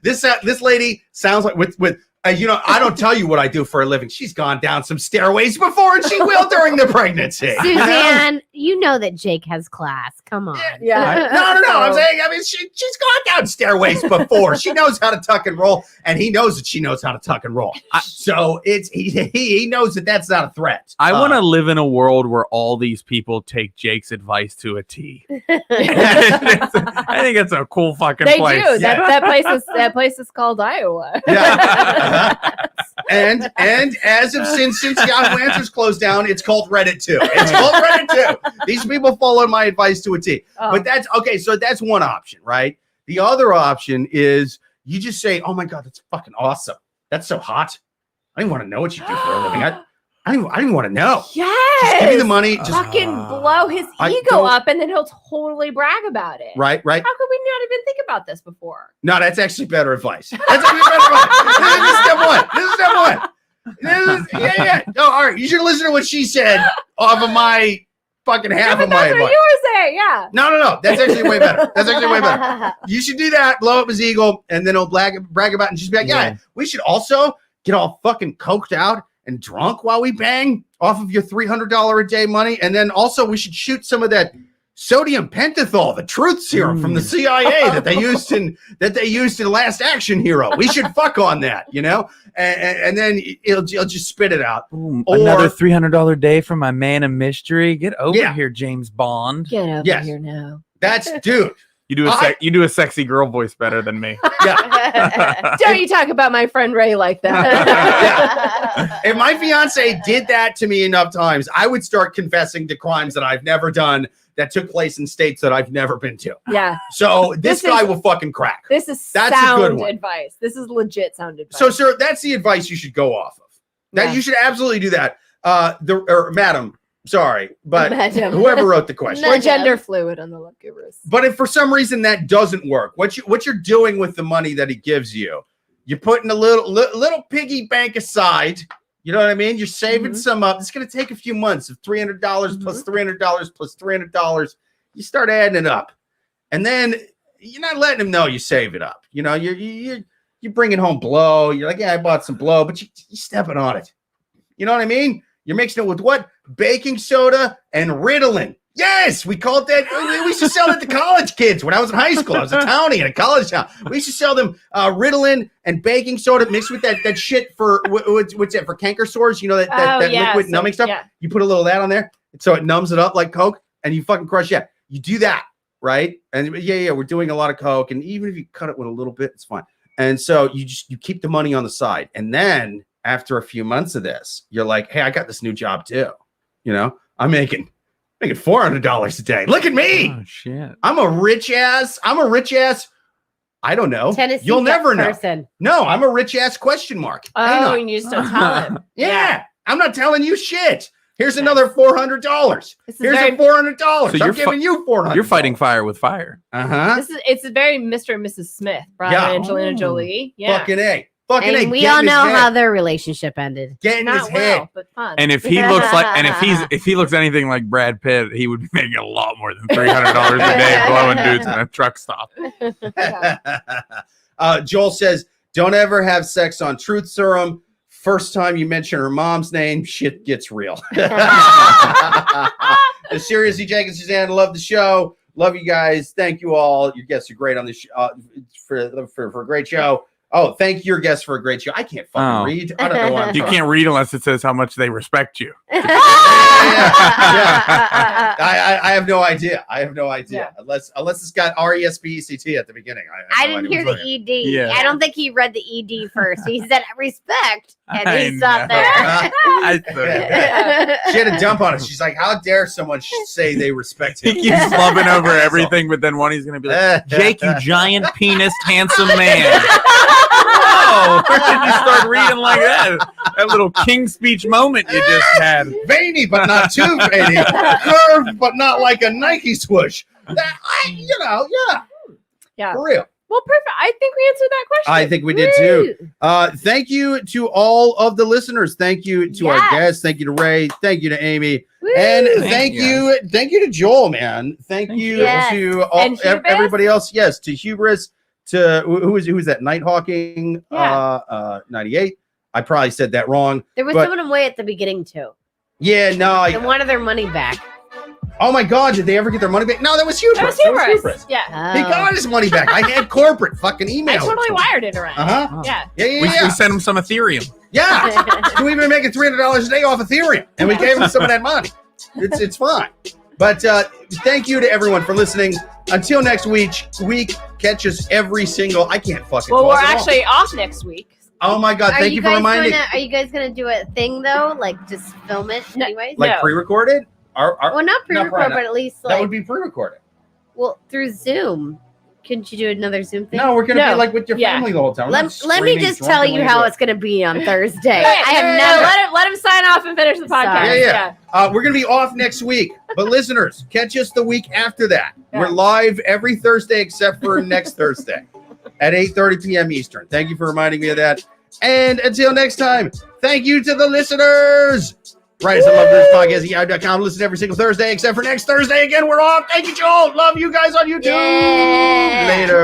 this lady sounds like with I don't tell you what I do for a living. She's gone down some stairways before, and she will during the pregnancy. Suzanne, you know that Jake has class. Come on. Yeah. No. I'm saying, she's gone down stairways before. She knows how to tuck and roll, and he knows that she knows how to tuck and roll. So he knows that that's not a threat. I want to live in a world where all these people take Jake's advice to a T. I think it's a cool fucking place. They do. That place is called Iowa. Yeah. And as of since Yahoo Answers closed down, it's called Reddit too. It's called Reddit too. These people follow my advice to a T. Oh. But that's okay. So that's one option, right? The other option is you just say, "Oh my god, that's fucking awesome. That's so hot. I didn't want to know what you do for a living. I didn't want to know. Yes. Just give me the money. Just fucking blow his ego up, and then he'll totally brag about it. Right. How could we not even think about this before? No, that's actually better advice. That's actually better advice. This is step one. Yeah. No, all right. You should listen to what she said off of my fucking half of my advice. That's what you were saying, yeah. No. That's actually way better. You should do that, blow up his ego, and then he'll brag about it and just be like, yeah, we should also get all fucking coked out and drunk while we bang off of your $300 a day money. And then also we should shoot some of that sodium pentothal, the truth serum from the CIA that they used in Last Action Hero. We should fuck on that, and then it'll just spit it out. Ooh, another $300 day from my man of mystery. Get over here, James Bond. Get over here now. That's dude. You do a sexy girl voice better than me. Yeah. Don't you talk about my friend Ray like that. If my fiance did that to me enough times, I would start confessing to crimes that I've never done that took place in states that I've never been to. Yeah. So this guy will fucking crack. That's a good one. Advice. This is legit sound advice. So, sir, that's the advice you should go off of. That you should absolutely do that. Madam. Sorry, but whoever wrote the question. We're gender fluid on the Love Gurus. But if for some reason that doesn't work, what you're doing with the money that he gives you, You're putting a little piggy bank aside. You know what I mean? You're saving some up. It's going to take a few months of $300 plus $300 plus $300. You start adding it up. And then you're not letting them know you save it up. You know, you're bringing home blow. You're like, yeah, I bought some blow, but you're stepping on it. You know what I mean? You're mixing it with what? Baking soda and Ritalin. Yes, we called that. We used to sell that to college kids when I was in high school. I was a townie in a college town. We used to sell them Ritalin and baking soda mixed with that shit for what's that for canker sores? You know that liquid numbing stuff. Yeah. You put a little of that on there, so it numbs it up like Coke, and you fucking crush. Yeah, you do that, right? And yeah, we're doing a lot of Coke, and even if you cut it with a little bit, it's fine. And so you keep the money on the side, and then after a few months of this, you're like, hey, I got this new job too. You know, I'm making $400 a day. Look at me. Oh, shit. I'm a rich ass. I don't know. Tennessee You'll never person. know. No, I'm a rich ass question mark. Oh, and you just don't tell him. Yeah. I'm not telling you shit. Here's another $400. Here's a $400. So I'm giving you $400. You're fighting fire with fire. It's a very Mr. and Mrs. Smith, Brian and Angelina Jolie. Yeah. Fucking A. And we all know how their relationship ended. Get in his head. But fun. And if he looks like, if he looks anything like Brad Pitt, he would be making a lot more than $300 a day blowing dudes in a truck stop. Joel says, "Don't ever have sex on truth serum. First time you mention her mom's name, shit gets real." Seriously, Jake and Suzanne, love the show. Love you guys. Thank you all. Your guests are great on the show for a great show. Oh, thank your guests for a great show. I can't fucking read. I don't know why. You can't read unless it says how much they respect you. Yeah. I have no idea. Yeah. Unless it's got RESPECT at the beginning. I didn't hear the ED. Yeah. I don't think he read the ED first. He said respect, and he stopped there. She had a dump on it. She's like, how dare someone say they respect him? He keeps loving over everything, but then one he's going to be like, Jake, you giant penis, handsome man. Oh, where did you start reading like that? That little King speech moment you just had. Veiny, but not too veiny. Curved, but not like a Nike swoosh. Yeah. For real. Well, perfect. I think we answered that question. I think we did too. Thank you to all of the listeners. Thank you to our guests. Thank you to Ray. Thank you to Amy. Woo. And thank you to Joel, man. Thank you to everybody else. Yes, to Hubris. To who is that? Nighthawking 98. I probably said that wrong. There was someone away at the beginning too. Yeah, no. They wanted their money back. Oh my God! Did they ever get their money back? No, that was Hubris. Yeah, he got his money back. I had corporate fucking email. I totally wired it around. Yeah. We sent him some Ethereum. Yeah, we've been making $300 a day off Ethereum, and we gave him some of that money. It's fine. But thank you to everyone for listening. Until next week, catch us every single. I can't fucking. Well, we're actually off next week. Oh my God! Thank you for reminding. Are you guys gonna do a thing though? Like just film it anyways? Like pre-recorded? Well, not pre-recorded, but at least that would be pre-recorded. Well, through Zoom. Couldn't you do another Zoom thing? No, we're gonna be like with your family the whole time. Let me just tell you how it's gonna be on Thursday. Let him sign off and finish the podcast. Yeah. We're gonna be off next week, but listeners, catch us the week after that. Yeah. We're live every Thursday except for next Thursday at 8:30 p.m. Eastern. Thank you for reminding me of that. And until next time, thank you to the listeners. Right, so loveguruspodcast.com. Listen every single Thursday except for next Thursday. Again, we're off. Thank you, Joel. Love you guys on YouTube. Yeah. Later.